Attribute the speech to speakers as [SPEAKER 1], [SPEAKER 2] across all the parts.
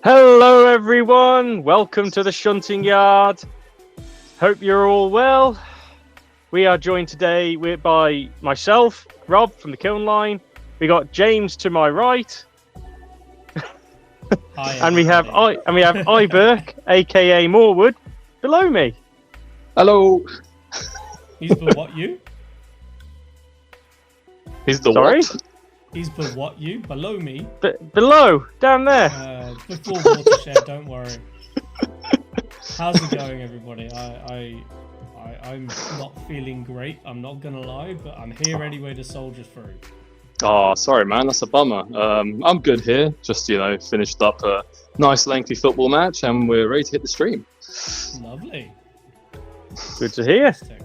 [SPEAKER 1] Hello everyone, welcome to the Shunting Yard. Hope you're all well. We are joined today by myself, Rob from the Kiln Line. We got James to my right.
[SPEAKER 2] Hi,
[SPEAKER 1] and we have Ayberk, aka Moorwood, below me.
[SPEAKER 3] Hello.
[SPEAKER 2] He's the what you?
[SPEAKER 3] He's the
[SPEAKER 1] Sorry?
[SPEAKER 3] what?
[SPEAKER 2] He's the what you? Below me.
[SPEAKER 1] Below, down there.
[SPEAKER 2] Before watershed, don't worry. How's it going, everybody? I'm not feeling great. I'm not gonna lie, but I'm here anyway to soldier through.
[SPEAKER 3] Oh, sorry, man. That's a bummer. I'm good here. Just finished up a nice lengthy football match, and we're ready to hit the stream.
[SPEAKER 2] Lovely.
[SPEAKER 1] Good to hear.
[SPEAKER 2] Fantastic.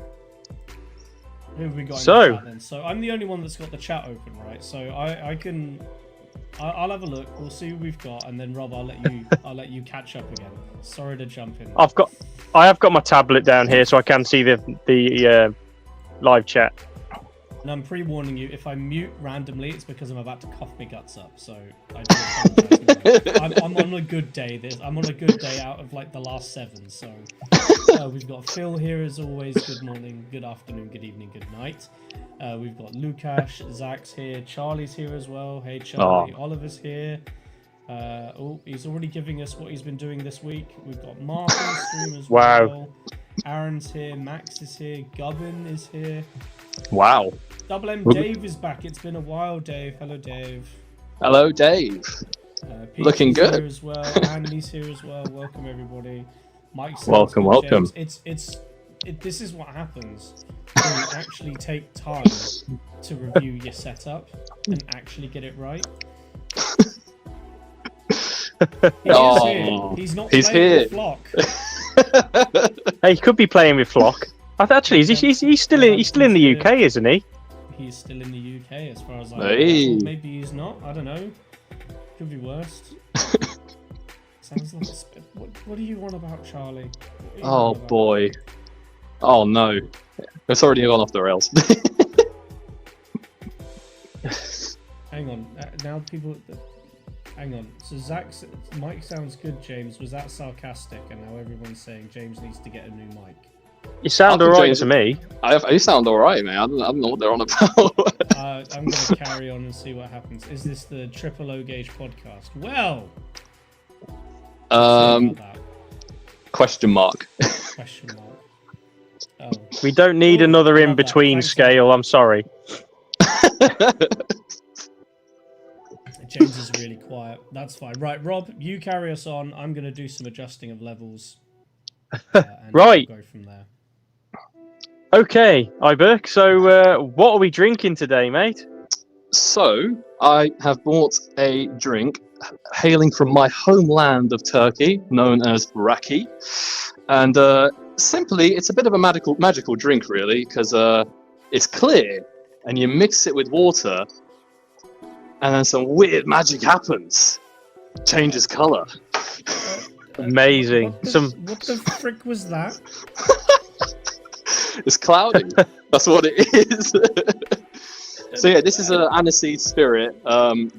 [SPEAKER 2] Who have we got in
[SPEAKER 1] So-
[SPEAKER 2] the chat then? So I'm the only one that's got the chat open, right? So I'll have a look. We'll see who we've got, and then Rob, I'll let you catch up again. Sorry to jump in.
[SPEAKER 1] I have got my tablet down here so I can see the live chat.
[SPEAKER 2] And I'm pre-warning you, if I mute randomly, it's because I'm about to cough my guts up. So I do apologize. I'm on a good day. I'm on a good day out of like the last 7. So we've got Phil here as always. Good morning, good afternoon, good evening, good night. We've got Lukash, Zach's here, Charlie's here as well. Hey Charlie, Oliver's here. He's already giving us what he's been doing this week. We've got Mark on the stream as well. Aaron's here, Max is here, Gubbin is here.
[SPEAKER 3] Wow.
[SPEAKER 2] Double M Dave is back. It's been a while, Dave. Hello, Dave.
[SPEAKER 3] Hello, Dave.
[SPEAKER 2] Pete's
[SPEAKER 3] Looking good.
[SPEAKER 2] Here as well. Andy's here as well. Welcome, everybody. Mike's
[SPEAKER 3] Welcome.
[SPEAKER 2] This is what happens when you actually take time to review your setup and actually get it right. He is here. He's not playing
[SPEAKER 3] here.
[SPEAKER 2] with Flock.
[SPEAKER 1] Hey, he could be playing with Flock. Actually, he's still in the UK, isn't he?
[SPEAKER 2] He's still in the UK, as far as I know.
[SPEAKER 3] Hey.
[SPEAKER 2] Or maybe he's not. I don't know. Could be worse. Sounds like what do you want about Charlie?
[SPEAKER 3] Oh boy. Oh no. It's already gone off the rails.
[SPEAKER 2] Hang on. Now people. Hang on. So Mike sounds good, James. Was that sarcastic? And now everyone's saying James needs to get a new mic.
[SPEAKER 1] You sound alright to me.
[SPEAKER 3] You sound alright, man. I don't know what they're on about.
[SPEAKER 2] I'm going to carry on and see what happens. Is this the Triple O Gauge podcast? Well.
[SPEAKER 3] Question mark.
[SPEAKER 2] Question mark. Oh.
[SPEAKER 1] We don't need another in-between scale, I'm sorry.
[SPEAKER 2] James is really quiet. That's fine. Right, Rob, you carry us on. I'm going to do some adjusting of levels. And
[SPEAKER 1] Right.
[SPEAKER 2] We'll go from there.
[SPEAKER 1] Okay, Ayberk, so what are we drinking today, mate?
[SPEAKER 3] So, I have bought a drink hailing from my homeland of Turkey, known as raki. And simply, it's a bit of a magical drink, really, because it's clear, and you mix it with water, and then some weird magic happens. Changes colour.
[SPEAKER 1] Amazing.
[SPEAKER 2] What the frick was that?
[SPEAKER 3] It's cloudy. That's what it is. So yeah, this is an aniseed spirit.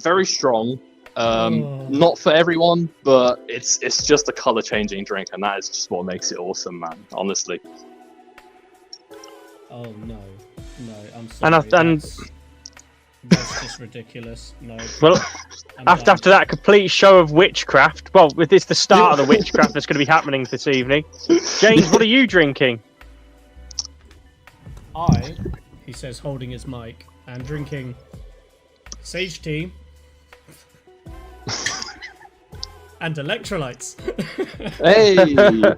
[SPEAKER 3] Very strong. Not for everyone, but it's just a color changing drink, and that is just what makes it awesome, man. Honestly.
[SPEAKER 2] Oh no, I'm sorry. That's just ridiculous. No.
[SPEAKER 1] Well, after that complete show of witchcraft, well, it's the start of the witchcraft that's going to be happening this evening. James, what are you drinking?
[SPEAKER 2] He says, holding his mic, and drinking sage tea and electrolytes.
[SPEAKER 3] Hey,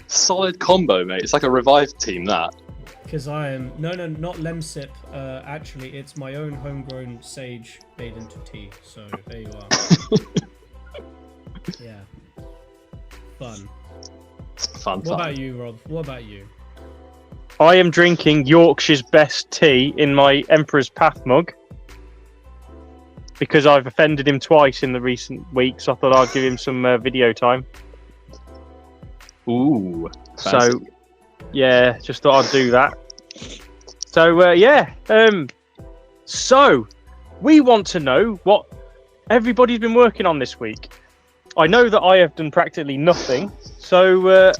[SPEAKER 3] solid combo, mate. It's like a revived team, that.
[SPEAKER 2] Because I am not Lemsip. Actually, it's my own homegrown sage made into tea. So there you are. Yeah, fun. What about you, Rob? What about you?
[SPEAKER 1] I am drinking Yorkshire's best tea in my Emperor's Path mug because I've offended him twice in the recent weeks. I thought I'd give him some video time.
[SPEAKER 3] Ooh. Fancy.
[SPEAKER 1] So, yeah, just thought I'd do that. So, so we want to know what everybody's been working on this week. I know that I have done practically nothing. So,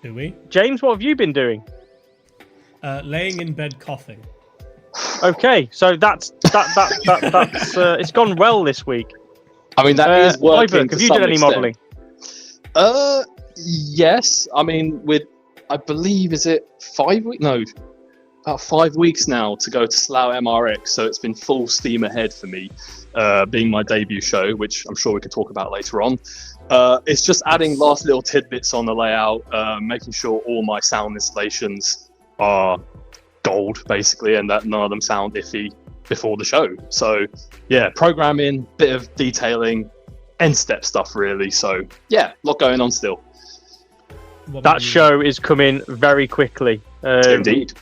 [SPEAKER 2] Do we?
[SPEAKER 1] James, what have you been doing?
[SPEAKER 2] Laying in bed coughing.
[SPEAKER 1] Okay, so that's it's gone well this week.
[SPEAKER 3] I mean, that is working.
[SPEAKER 1] Ayberk, have you done any modelling?
[SPEAKER 3] Yes. I mean, I believe, is it 5 weeks? No, about 5 weeks now to go to Slough MRX. So it's been full steam ahead for me, being my debut show, which I'm sure we can talk about later on. It's just adding last little tidbits on the layout, making sure all my sound installations are gold, basically, and that none of them sound iffy before the show. So, yeah, programming, bit of detailing, end step stuff, really. So, yeah, a lot going on still.
[SPEAKER 1] That show is coming very quickly.
[SPEAKER 3] Indeed.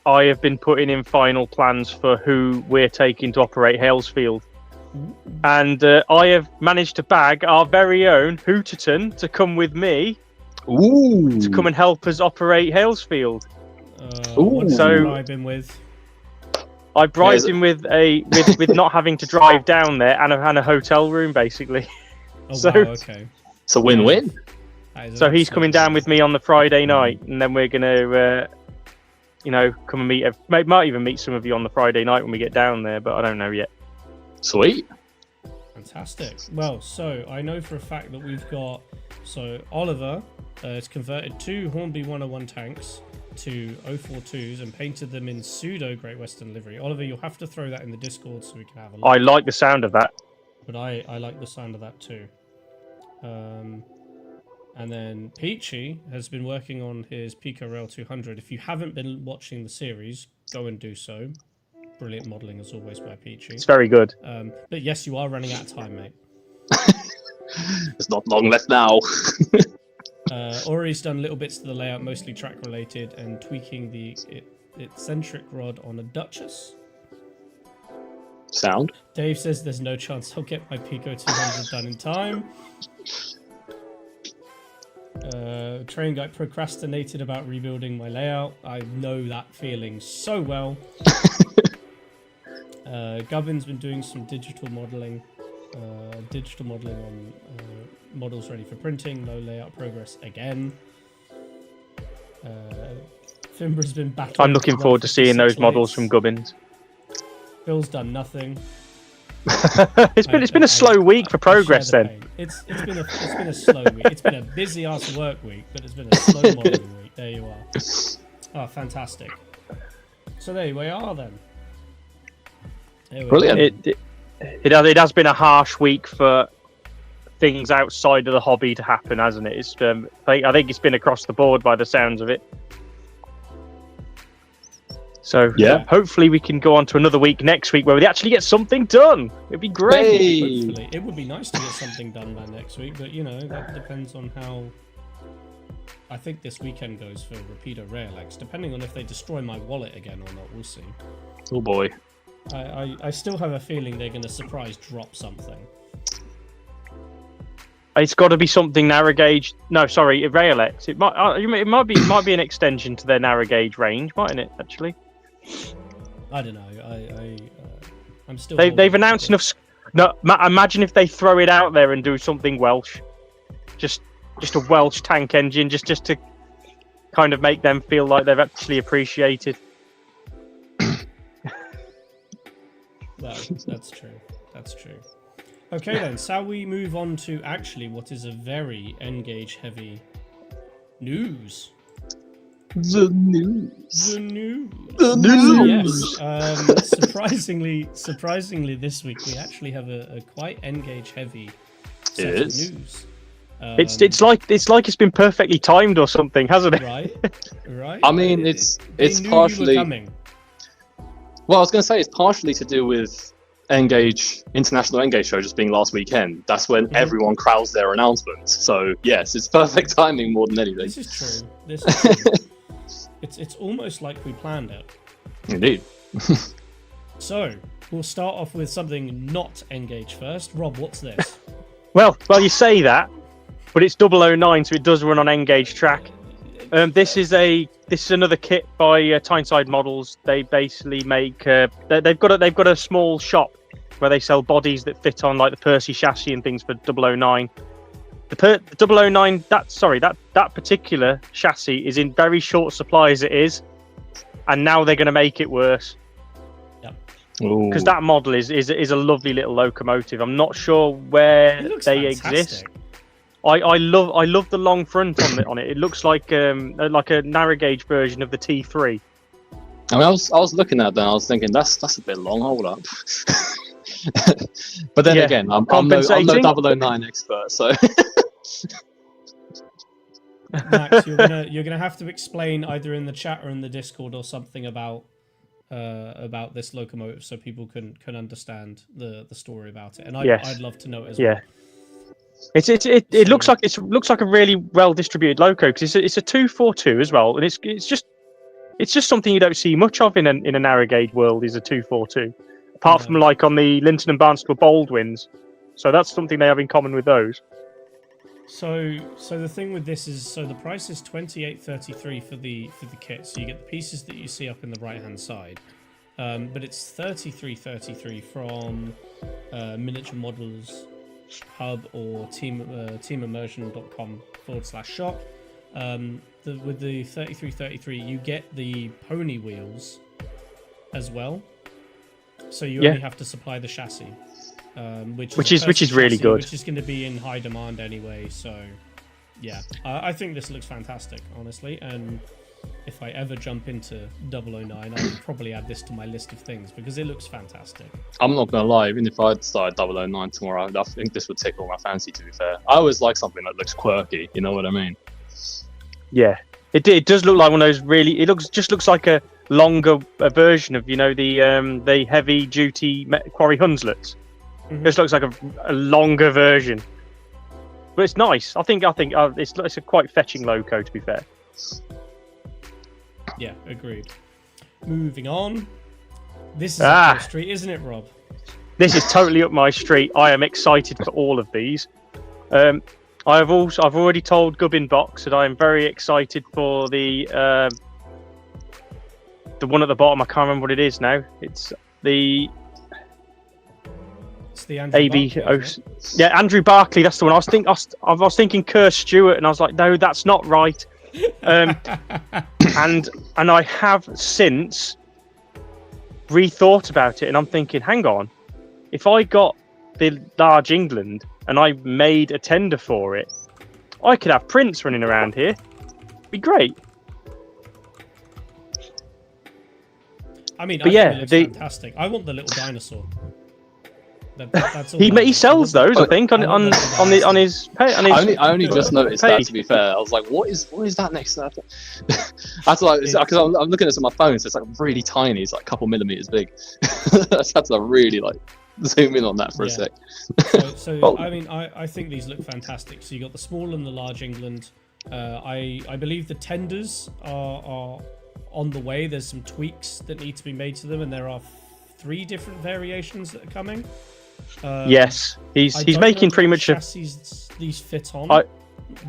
[SPEAKER 1] I have been putting in final plans for who we're taking to operate Halesfield. And I have managed to bag our very own Hooterton to come with me.
[SPEAKER 3] Ooh.
[SPEAKER 1] To come and help us operate Halesfield.
[SPEAKER 2] What's
[SPEAKER 1] So-
[SPEAKER 2] you bribing with?
[SPEAKER 1] I bribed him with not having to drive down there and a hotel room, basically.
[SPEAKER 2] Oh,
[SPEAKER 1] So-
[SPEAKER 2] wow, okay.
[SPEAKER 3] It's a win-win.
[SPEAKER 2] That is
[SPEAKER 1] So he's
[SPEAKER 2] absolutely
[SPEAKER 1] coming down with me on the Friday night, and then we're gonna, come and meet. Might even meet some of you on the Friday night when we get down there, but I don't know yet.
[SPEAKER 3] Sweet.
[SPEAKER 2] Fantastic. Well, so I know for a fact that we've got... So Oliver has converted 2 Hornby 101 tanks to 042s and painted them in pseudo Great Western livery. Oliver, you'll have to throw that in the Discord so we can have a look.
[SPEAKER 1] I like the sound of that.
[SPEAKER 2] But I like the sound of that too. And then Peachy has been working on his Pico Rail 200. If you haven't been watching the series, go and do so. Brilliant modelling as always by Peachy.
[SPEAKER 1] It's very good.
[SPEAKER 2] But yes, you are running out of time, mate.
[SPEAKER 3] There's not long left now.
[SPEAKER 2] Ori's done little bits to the layout, mostly track related, and tweaking the eccentric rod on a Duchess.
[SPEAKER 3] Sound.
[SPEAKER 2] Dave says there's no chance I'll get my Pico 200 done in time. Train guy procrastinated about rebuilding my layout. I know that feeling so well. Gubbin's been doing some digital modelling. On models ready for printing. No layout progress again. Fimbra's been battling.
[SPEAKER 1] I'm looking forward to seeing those models from Gubbins.
[SPEAKER 2] Phil's done nothing.
[SPEAKER 1] It's been a slow week for progress then.
[SPEAKER 2] Pain. It's been a slow week. It's been a busy ass work week, but it's been a slow modelling week. There you are. Oh, fantastic. So there we are then.
[SPEAKER 3] Brilliant.
[SPEAKER 1] It has been a harsh week for things outside of the hobby to happen, hasn't it? It's I think it's been across the board by the sounds of it. So
[SPEAKER 3] yeah,
[SPEAKER 1] hopefully we can go on to another week next week where we actually get something done. It'd be great.
[SPEAKER 3] Hey.
[SPEAKER 2] Hopefully. It would be nice to get something done by next week, but that depends on how I think this weekend goes for Repeater Rail-X. Depending on if they destroy my wallet again or not, we'll see.
[SPEAKER 3] Oh boy.
[SPEAKER 2] I still have a feeling they're going to surprise drop something.
[SPEAKER 1] It's got to be something narrow gauge. No, sorry, Rail-X. It might be an extension to their narrow gauge range, mightn't it? Actually,
[SPEAKER 2] I don't know. I'm still.
[SPEAKER 1] They've announced enough. No, imagine if they throw it out there and do something Welsh, just a Welsh tank engine, just to kind of make them feel like they've actually appreciated.
[SPEAKER 2] Well, that's true. That's true. Okay then, shall we move on to actually what is a very N Gauge heavy news?
[SPEAKER 3] The news.
[SPEAKER 2] The news.
[SPEAKER 3] The news.
[SPEAKER 2] Yes. Surprisingly, this week we actually have a quite N Gauge heavy set of news.
[SPEAKER 1] It's like it's been perfectly timed or something, hasn't it?
[SPEAKER 2] Right.
[SPEAKER 3] I mean, it's partially.
[SPEAKER 2] You were coming.
[SPEAKER 3] Well, I was going to say it's partially to do with International N Gauge show just being last weekend. That's when everyone crowds their announcements. So yes, it's perfect timing more than anything.
[SPEAKER 2] This is true. It's almost like we planned it.
[SPEAKER 3] Indeed.
[SPEAKER 2] So we'll start off with something not N Gauge first. Rob, what's this?
[SPEAKER 1] Well, you say that, but it's 009, so it does run on N Gauge track. This is another kit by Tyneside Models. They basically make they've got a small shop where they sell bodies that fit on like the Percy chassis and things for 009. The 009, that particular chassis is in very short supply as it is, and now they're going to make it worse. Because that model is a lovely little locomotive. I'm not sure where they exist. I love the long front on it. It looks like a narrow gauge version of the T3.
[SPEAKER 3] I mean, I was looking at that and I was thinking that's a bit long. Hold up. But then again, I'm no 009 expert, so.
[SPEAKER 2] Max, you're gonna have to explain either in the chat or in the Discord or something about this locomotive so people can understand the story about it, and I'd love to know it as well.
[SPEAKER 1] It looks like a really well distributed loco because it's a 242 as well, and it's just something you don't see much of in a narrow gauge world is a 242, apart from like on the Linton and Barnstable Baldwins. So that's something they have in common with those.
[SPEAKER 2] So the thing with this is, the price is $28.33 for the kit. So you get the pieces that you see up in the right hand side, but it's $33.33 from Miniature Models Hub or teamimmersion.com/shop. With the $33.33, you get the pony wheels as well. So you only have to supply the chassis. Which is really good. Which is going to be in high demand anyway. So, yeah, I think this looks fantastic, honestly. And if I ever jump into 009, I'll probably add this to my list of things because it looks fantastic.
[SPEAKER 3] I'm not gonna lie, even if I'd started 009 tomorrow, I think this would tickle my fancy. To be fair, I always like something that looks quirky. You know what I mean?
[SPEAKER 1] Yeah, it does look like one of those really. It looks like a longer version of the heavy duty Quarry Hunslets. Mm-hmm. This looks like a longer version, but it's nice. I think it's a quite fetching loco, to be fair.
[SPEAKER 2] Yeah, agreed. Moving on. This is up your street, isn't it, Rob?
[SPEAKER 1] This is totally up my street. I am excited for all of these. I've already told Gubbin Box that I am very excited for the one at the bottom. I can't remember what it is now. It's the
[SPEAKER 2] Andrew
[SPEAKER 1] Barclay, yeah, Andrew Barclay. That's the one. I was thinking Kerr Stewart, and I was like, no, that's not right. And I have since rethought about it, and I'm thinking, hang on, if I got the large England and I made a tender for it, I could have Prince running around here. It'd be great.
[SPEAKER 2] I mean, it looks fantastic. I want the little dinosaur. That's all
[SPEAKER 1] he sells those, I think, on his page.
[SPEAKER 3] I only just noticed that. To be fair, I was like, "What is that next to that?" That's like because I'm looking at it on my phone, so it's like really tiny. It's like a couple millimeters big. I had to really like zoom in on that for a sec.
[SPEAKER 2] I mean, I think these look fantastic. So you got the small and the large England. I believe the tenders are on the way. There's some tweaks that need to be made to them, and there are 3 different variations that are coming.
[SPEAKER 1] Yes, he's making pretty much
[SPEAKER 2] these fit on.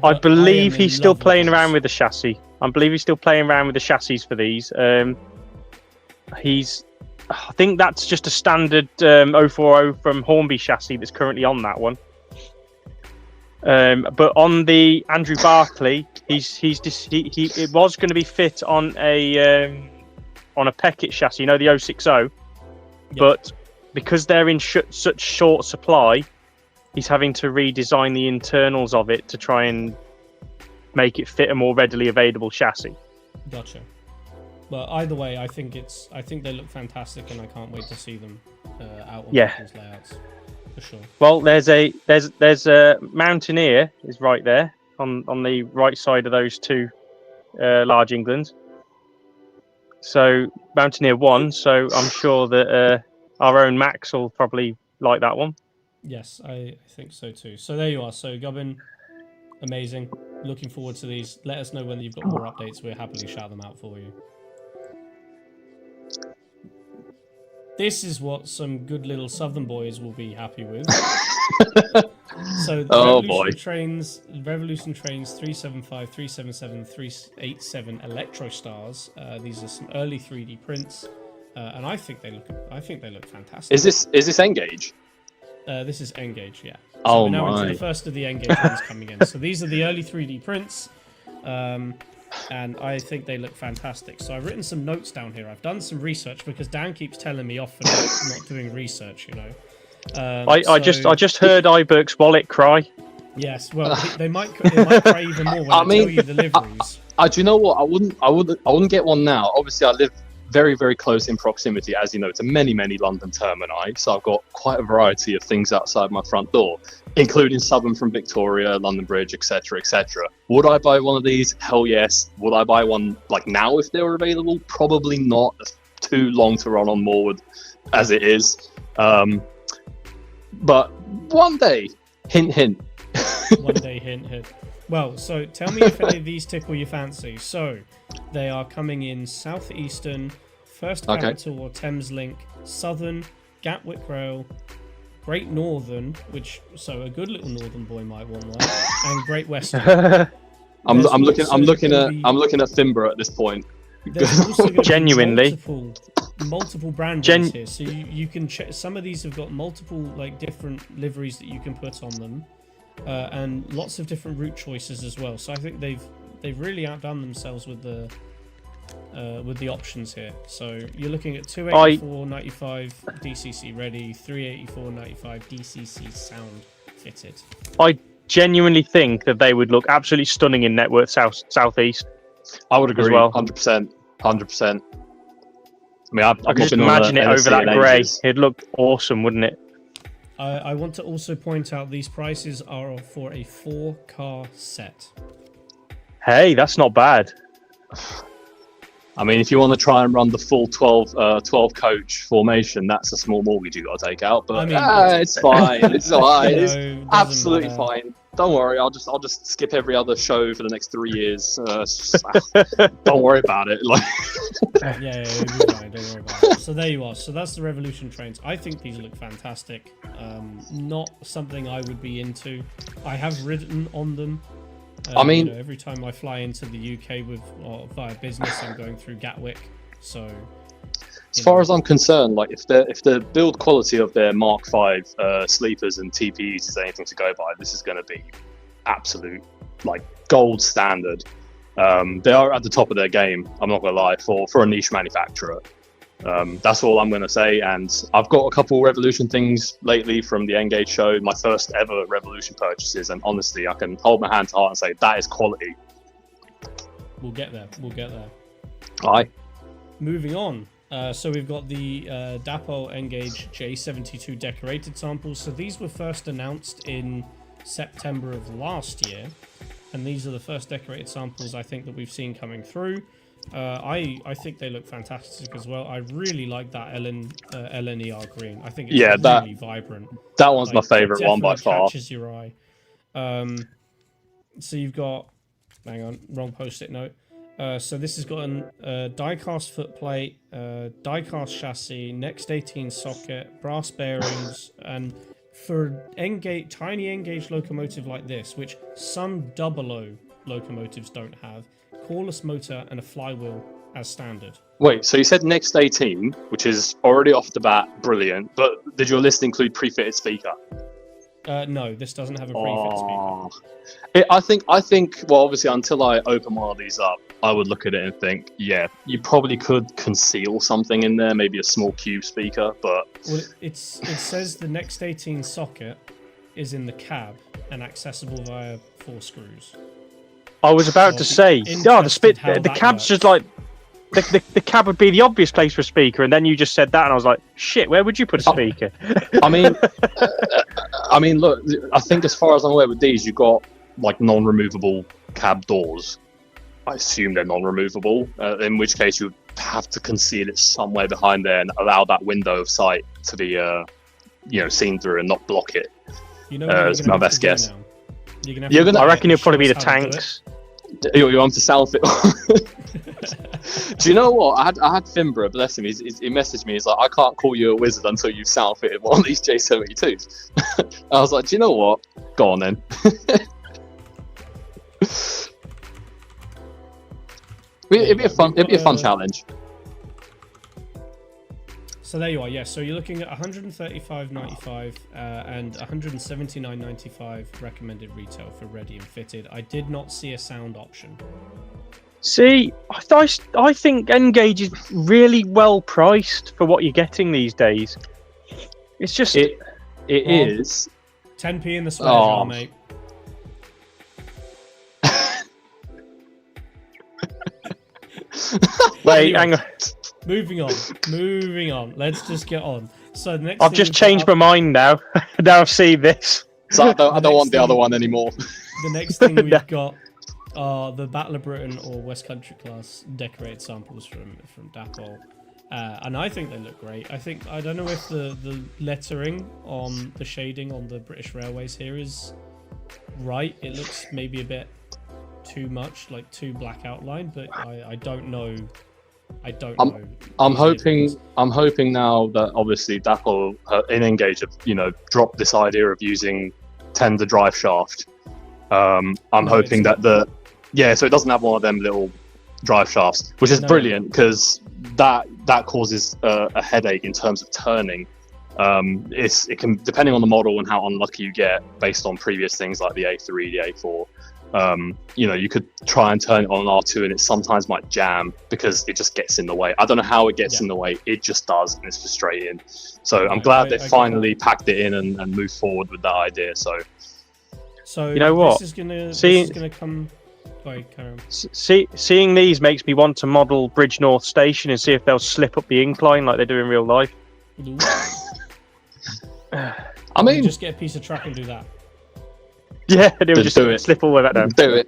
[SPEAKER 1] I believe he's still playing around with the chassis. I believe he's still playing around with the chassis for these. I think that's just a standard 040 from Hornby chassis that's currently on that one. But on the Andrew Barclay, it was going to be fit on a Peckett chassis, the 060. Yep. But because they're in such short supply, he's having to redesign the internals of it to try and make it fit a more readily available chassis.
[SPEAKER 2] Gotcha. But either way, I think they look fantastic, and I can't wait to see them out on people's layouts for sure.
[SPEAKER 1] Well, there's a Mountaineer is right there on the right side of those 2 large Englands. So Mountaineer 1. So I'm sure that our own Max will probably like that one.
[SPEAKER 2] Yes, I think so too. So there you are. So Gubbin, amazing. Looking forward to these. Let us know when you've got more updates. We'll happily shout them out for you. This is what some good little Southern boys will be happy with. So Revolution Trains 375, 377, 387 Electro Stars. These are some early 3D prints. and I think they look fantastic.
[SPEAKER 3] Is this N Gauge?
[SPEAKER 2] This is N Gauge, yeah. So
[SPEAKER 3] Oh
[SPEAKER 2] we're now
[SPEAKER 3] my.
[SPEAKER 2] into the first of the N Gauge ones coming in. So these are the early 3D prints, and I think they look fantastic. So I've written some notes down here. I've done some research because Dan keeps telling me off for not doing research, you know.
[SPEAKER 1] I just heard Ayberk's wallet cry.
[SPEAKER 2] Yes, well, they might cry even more when I tell you the liveries.
[SPEAKER 3] Do you know what? I wouldn't get one now. Obviously, I live very, very close in proximity, as you know, to many, many London termini. So I've got quite a variety of things outside my front door, including Southern from Victoria, London Bridge, etc., etc. Would I buy one of these? Hell yes. Would I buy one like now if they were available? Probably not. It's too long to run on Moorwood as it is. But one day, hint, hint.
[SPEAKER 2] One day, hint, hint. Well, so tell me if any of these tickle your fancy. So, they are coming in Southeastern, First Capital or Thames Link, Southern, Gatwick Rail, Great Northern, so a good little Northern boy might want one, and Great Western.
[SPEAKER 3] I'm looking at Finborough at this point.
[SPEAKER 2] There's also going to
[SPEAKER 1] Genuinely.
[SPEAKER 2] be multiple brand names here, so you can check. Some of these have got multiple different liveries that you can put on them. And lots of different route choices as well. So I think they've really outdone themselves with the options here. So you're looking at 284.95 DCC ready, 384.95 DCC sound fitted.
[SPEAKER 1] I genuinely think that they would look absolutely stunning in Network Southeast.
[SPEAKER 3] I would agree,
[SPEAKER 1] as well.
[SPEAKER 3] 100%. I mean,
[SPEAKER 1] I could just imagine it over that grey. It'd look awesome, wouldn't it?
[SPEAKER 2] I want to also point out these prices are for a 4-car set.
[SPEAKER 1] Hey, that's not bad.
[SPEAKER 3] I mean, if you want to try and run the full 12 coach formation, that's a small mortgage you got to take out. But it's fine. It's fine. It's absolutely fine. Don't worry. I'll just skip every other show for the next 3 years. Don't worry about it.
[SPEAKER 2] Yeah, don't worry about it. So there you are. So that's the Revolution trains. I think these look fantastic. Not something I would be into. I have ridden on them.
[SPEAKER 3] I mean,
[SPEAKER 2] every time I fly into the UK via business, I'm going through Gatwick. So,
[SPEAKER 3] as far as I'm concerned, like if the build quality of their Mark V sleepers and TPEs is anything to go by, this is going to be absolute gold standard. They are at the top of their game. I'm not going to lie, for a niche manufacturer. That's all I'm going to say. And I've got a couple Revolution things lately from the N Gauge show, my first ever Revolution purchases, and honestly, I can hold my hand to heart and say that is quality.
[SPEAKER 2] We'll get there.
[SPEAKER 3] Aye.
[SPEAKER 2] Moving on. So we've got the Dapo N Gauge J72 decorated samples. So these were first announced in September of last year, and these are the first decorated samples I think that we've seen coming through. I think they look fantastic as well. I really like that LNER green. I think it's really vibrant.
[SPEAKER 3] That one's my favourite one by far.
[SPEAKER 2] Catches your eye. So you've got, hang on, wrong post-it note. So this has got a die-cast footplate, die-cast chassis, Next 18 socket, brass bearings, and for tiny N Gauge locomotive like this, which some 00 locomotives don't have, cordless motor and a flywheel as standard.
[SPEAKER 3] Wait, so you said Next 18, which is already off the bat brilliant, but did your list include pre-fitted speaker?
[SPEAKER 2] No, this doesn't have a pre-fitted speaker.
[SPEAKER 3] I think. Well, obviously, until I open one of these up, I would look at it and think, yeah, you probably could conceal something in there, maybe a small cube speaker, but
[SPEAKER 2] well, it says the Next 18 socket is in the cab and accessible via 4 screws.
[SPEAKER 1] I was about to say, the cab's just like the cab would be the obvious place for a speaker, and then you just said that, and I was like, shit, where would you put a speaker?
[SPEAKER 3] I mean, look, I think as far as I'm aware with these, you've got non-removable cab doors. I assume they're non-removable, in which case you would have to conceal it somewhere behind there and allow that window of sight to be, seen through and not block it. Is my best guess.
[SPEAKER 1] I reckon it'll probably be the tanks.
[SPEAKER 3] You want to self it? Do you know what? I had Finborough, bless him. He messaged me. He's like, I can't call you a wizard until you've self fitted one of these J72s. I was like, do you know what? Go on then. It'd be a fun challenge.
[SPEAKER 2] So there you are. Yes. So you're looking at 135.95 and 179.95 recommended retail for ready and fitted. I did not see a sound option.
[SPEAKER 1] See, I think N Gauge is really well priced for what you're getting these days. It's just
[SPEAKER 3] It is.
[SPEAKER 2] 10p in the swear jar, mate.
[SPEAKER 1] Wait, hang on.
[SPEAKER 2] Moving on. Let's just get on. So the next
[SPEAKER 1] I've
[SPEAKER 2] thing
[SPEAKER 1] just
[SPEAKER 2] we've got
[SPEAKER 1] changed my
[SPEAKER 2] up-
[SPEAKER 1] mind now. Now I've seen this.
[SPEAKER 3] So I don't
[SPEAKER 2] next
[SPEAKER 3] want the other
[SPEAKER 2] thing-
[SPEAKER 3] one anymore.
[SPEAKER 2] The next thing we've got are the Battle of Britain or West Country class decorated samples from Dapol. And I think they look great. I don't know if the lettering on the shading on the British Railways here is right. It looks maybe a bit too much, like too black outline, but I don't know.
[SPEAKER 3] I'm hoping now that obviously Dapol in N Gauge have dropped this idea of using tender drive shaft. I'm hoping that so it doesn't have one of them little drive shafts, which is brilliant because that causes a headache in terms of turning. It can, depending on the model and how unlucky you get based on previous things like the A3, the A4. You could try and turn it on an R2 and it sometimes might jam because it just gets in the way. I don't know how it gets in the way, it just does, and it's frustrating. So I'm glad they finally packed it in and moved forward with that idea. So
[SPEAKER 1] you know what?
[SPEAKER 2] This is gonna come. Sorry, Karen.
[SPEAKER 1] Seeing these makes me want to model Bridge North Station and see if they'll slip up the incline like they do in real life.
[SPEAKER 3] I mean,
[SPEAKER 2] just get a piece of track and do that.
[SPEAKER 1] Yeah, they'll just
[SPEAKER 3] do it.
[SPEAKER 1] slip all the way back down.
[SPEAKER 3] Do it.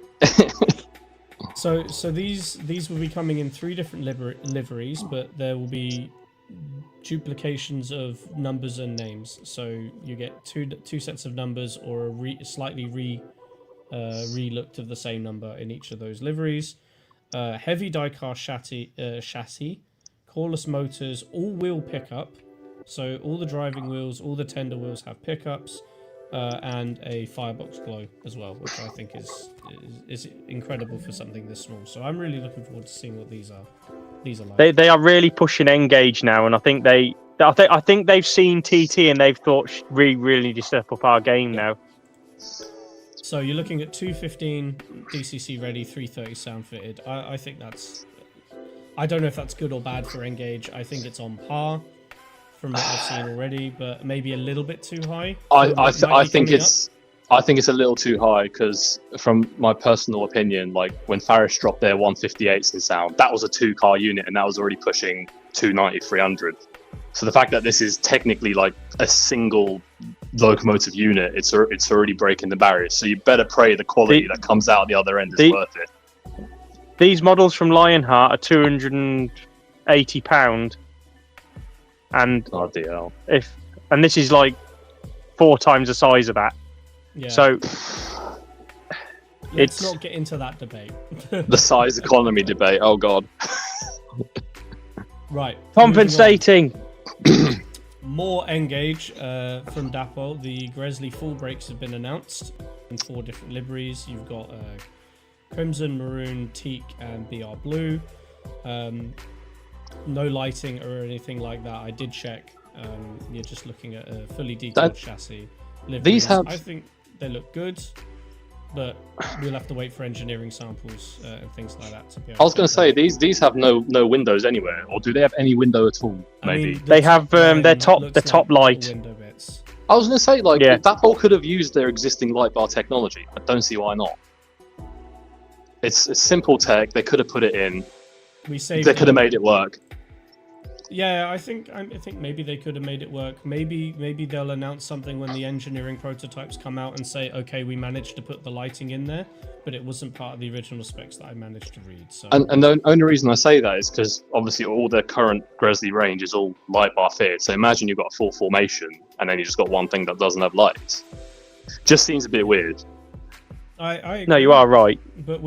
[SPEAKER 2] So these will be coming in 3 different liveries, but there will be duplications of numbers and names. So you get two sets of numbers or a slightly re-looked of the same number in each of those liveries. Heavy die-cast chassis, coreless motors, all-wheel pickup. So all the driving wheels, all the tender wheels have pickups. And a firebox glow as well, which I think is incredible for something this small. So I'm really looking forward to seeing what these are. These are like.
[SPEAKER 1] They are really pushing N Gauge now, and I think they've seen TT and they've thought we really need to step up our game now.
[SPEAKER 2] So you're looking at 215 DCC ready, 330 sound fitted. I think that's. I don't know if that's good or bad for N Gauge. I think it's on par from what I've seen already, but maybe a little bit too high.
[SPEAKER 3] I think it's a little too high because, from my personal opinion, like when Farish dropped their 158s in sound, that was a 2-car unit and that was already pushing 290, 300. So the fact that this is technically like a single locomotive unit, it's already breaking the barriers. So you better pray the quality that comes out the other end is worth it.
[SPEAKER 1] These models from Lionheart are £280. And and this is like 4 times the size of that.
[SPEAKER 2] Yeah.
[SPEAKER 1] So
[SPEAKER 2] let's not get into that debate.
[SPEAKER 3] The size economy debate. Oh god.
[SPEAKER 2] Right.
[SPEAKER 1] Compensating.
[SPEAKER 2] More N Gauge from Dapol. The Gresley full brakes have been announced in 4 different liveries. You've got Crimson, Maroon, Teak, and BR Blue. No lighting or anything like that. I did check. You're just looking at a fully detailed chassis. Liveries. I think they look good, but we'll have to wait for engineering samples and things like that to be able
[SPEAKER 3] I was going to say these have no windows anywhere, or do they have any window at all? Maybe
[SPEAKER 1] they have their top light.
[SPEAKER 2] Window bits.
[SPEAKER 3] I was going to say if Dapol could have used their existing light bar technology. I don't see why not. It's simple tech. They could have put it in. They could have made it work.
[SPEAKER 2] Yeah, I think maybe they could have made it work. Maybe they'll announce something when the engineering prototypes come out and say, okay, we managed to put the lighting in there, but it wasn't part of the original specs that I managed to read. So.
[SPEAKER 3] And the only reason I say that is because obviously all the current Gresley range is all light bar fitted. So imagine you've got a full formation and then you just got one thing that doesn't have lights. Just seems a bit weird.
[SPEAKER 2] I agree,
[SPEAKER 1] no, you are right.
[SPEAKER 2] But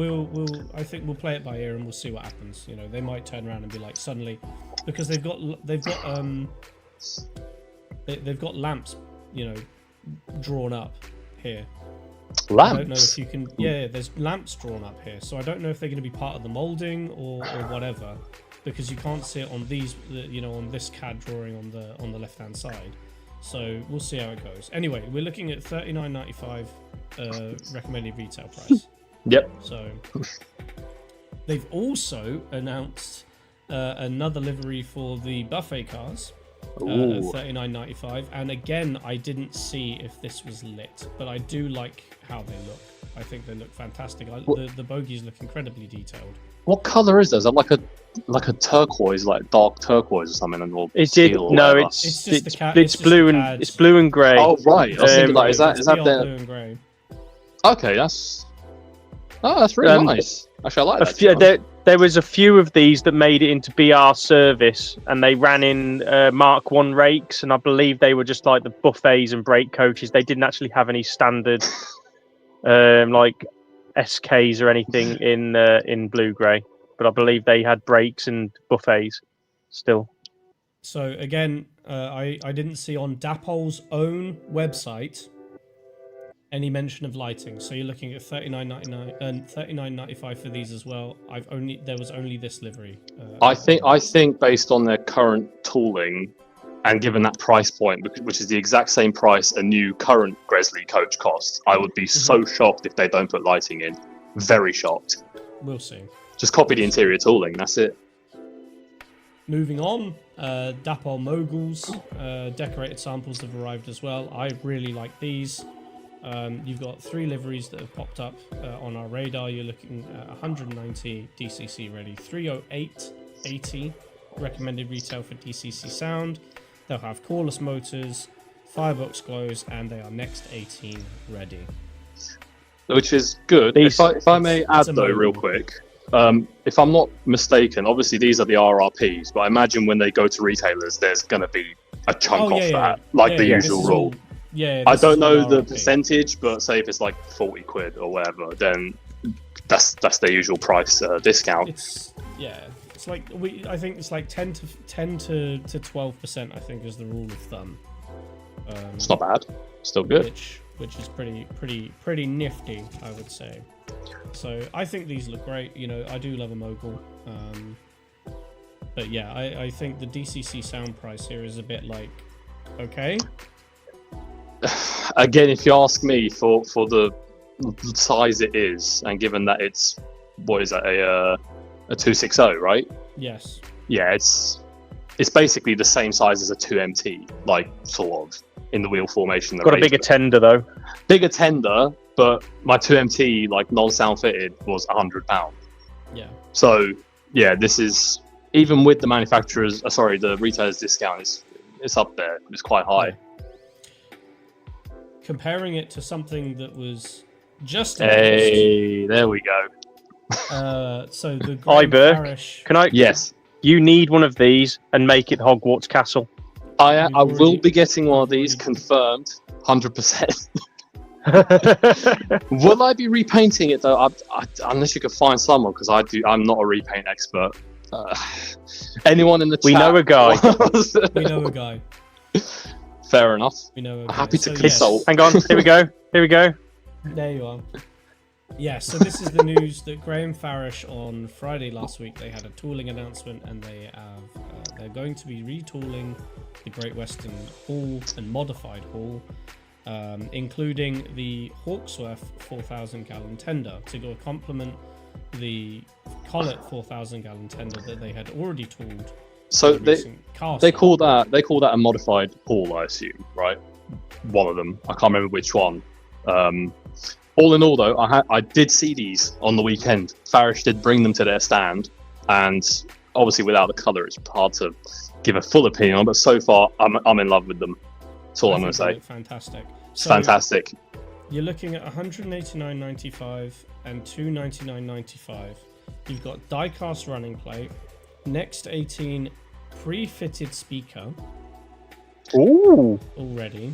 [SPEAKER 2] I think we'll play it by ear and we'll see what happens. You know, they might turn around and be like suddenly, because they've got lamps, drawn up here.
[SPEAKER 3] Lamps?
[SPEAKER 2] I don't know if you can. Yeah, there's lamps drawn up here, so I don't know if they're going to be part of the molding or whatever. because you can't see it on these, on this CAD drawing on the left hand side. So we'll see how it goes. Anyway, we're looking at $39.95 recommended retail price.
[SPEAKER 3] Yep.
[SPEAKER 2] So they've also announced another livery for the buffet cars. $39.95, and again, I didn't see if this was lit, but I do like how they look. I think they look fantastic. The bogies look incredibly detailed.
[SPEAKER 3] What color is that? Is that like a turquoise, like dark turquoise or something? Or
[SPEAKER 1] it's blue and it's blue and grey.
[SPEAKER 3] Oh right, I was thinking like, is that
[SPEAKER 2] blue and grey?
[SPEAKER 3] Okay, that's really nice. Actually, I like that.
[SPEAKER 1] There was a few of these that made it into BR service, and they ran in Mark 1 rakes, and I believe they were just like the buffets and brake coaches. They didn't actually have any standard like SKs or anything in blue grey, but I believe they had brakes and buffets still.
[SPEAKER 2] So again, I didn't see on Dapol's own website any mention of lighting, so you're looking at $39.99 and $39.95 for these as well. There was only this livery.
[SPEAKER 3] I think based on their current tooling, and given that price point, which is the exact same price a new current Gresley coach costs, I would be so shocked if they don't put lighting in. Very shocked.
[SPEAKER 2] We'll see.
[SPEAKER 3] Just copy the interior tooling. That's it.
[SPEAKER 2] Moving on, Dapol Moguls decorated samples have arrived as well. I really like these. You've got 3 liveries that have popped up on our radar. You're looking at 190 DCC ready, 308.80 recommended retail for DCC sound. They'll have cordless motors, firebox glows, and they are next 18 ready.
[SPEAKER 3] Which is good. If I may add though, real quick, if I'm not mistaken, obviously these are the RRPs, but I imagine when they go to retailers, there's going to be a chunk off that, like the usual rule. I don't know the percentage, but say if it's like 40 quid or whatever, then that's the usual price discount.
[SPEAKER 2] It's like I think it's like 10 to 12%. I think is the rule of thumb.
[SPEAKER 3] It's not bad. Still good.
[SPEAKER 2] Which is pretty nifty, I would say. So I think these look great. I do love a mogul. But yeah, I think the DCC sound price here is a bit like, okay.
[SPEAKER 3] Again, if you ask me, for the size it is, and given that it's, what is that, a 260, right?
[SPEAKER 2] Yes.
[SPEAKER 3] Yeah, it's basically the same size as a 2MT, like sort of in the wheel formation.
[SPEAKER 1] Got a bigger tender though.
[SPEAKER 3] Bigger tender, but my 2MT, like non-sound fitted, was £100.
[SPEAKER 2] Yeah.
[SPEAKER 3] So yeah, this is, even with the the retailer's discount, it's up there. It's quite high.
[SPEAKER 2] Yeah. Comparing it to something that was just
[SPEAKER 3] Hey, there we go.
[SPEAKER 2] So the
[SPEAKER 1] Ayberk,
[SPEAKER 2] Parish...
[SPEAKER 1] can I?
[SPEAKER 3] Yes.
[SPEAKER 1] You need one of these and make it Hogwarts Castle.
[SPEAKER 3] I will be getting one of these, confirmed, 100%. Will I be repainting it though? Unless you could find someone, because I'm not a repaint expert. Anyone in the chat?
[SPEAKER 1] We know a guy.
[SPEAKER 2] We know a guy.
[SPEAKER 3] Fair enough.
[SPEAKER 2] We know a guy.
[SPEAKER 3] Happy to consult.
[SPEAKER 1] Hang on. Here we go.
[SPEAKER 2] There you are. Yeah, so this is the news that Graham Farish on Friday last week, they had a tooling announcement, and they're going to be retooling the Great Western Hall and modified hall, including the Hawksworth 4,000 gallon tender to go complement the Collet 4,000 gallon tender that they had already tooled.
[SPEAKER 3] So they call that a modified hall, I assume, right? One of them. I can't remember which one. All in all, though, I did see these on the weekend. Farish did bring them to their stand, and obviously without the colour, it's hard to give a full opinion on. But so far, I'm in love with them. That's all I'm going to say.
[SPEAKER 2] Fantastic.
[SPEAKER 3] It's fantastic.
[SPEAKER 2] You're looking at $189.95 and $299.95. You've got die-cast running plate, next 18 pre-fitted speaker.
[SPEAKER 1] Ooh.
[SPEAKER 2] Already.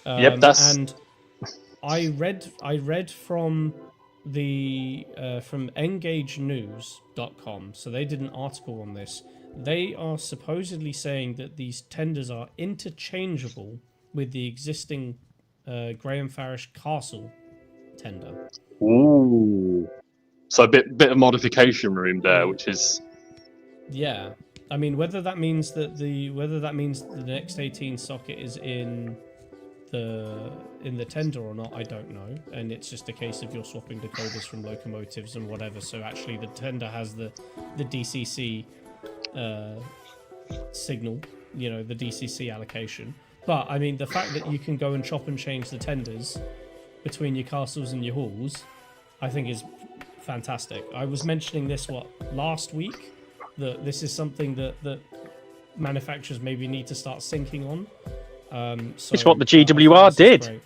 [SPEAKER 3] Yep, that's.
[SPEAKER 2] And I read from the from engagenews.com, so they did an article on this. They are supposedly saying that these tenders are interchangeable with the existing Graham Farish Castle tender.
[SPEAKER 3] Ooh. So a bit of modification room there, which is
[SPEAKER 2] Yeah, I mean, whether that means that the next 18 socket is in the tender or not, I don't know. And it's just a case of you're swapping decoders from locomotives and whatever. So actually, the tender has the DCC signal, the DCC allocation. But I mean, the fact that you can go and chop and change the tenders between your castles and your halls, I think is fantastic. I was mentioning this last week, that this is something that manufacturers maybe need to start syncing on. So,
[SPEAKER 1] it's what the GWR did.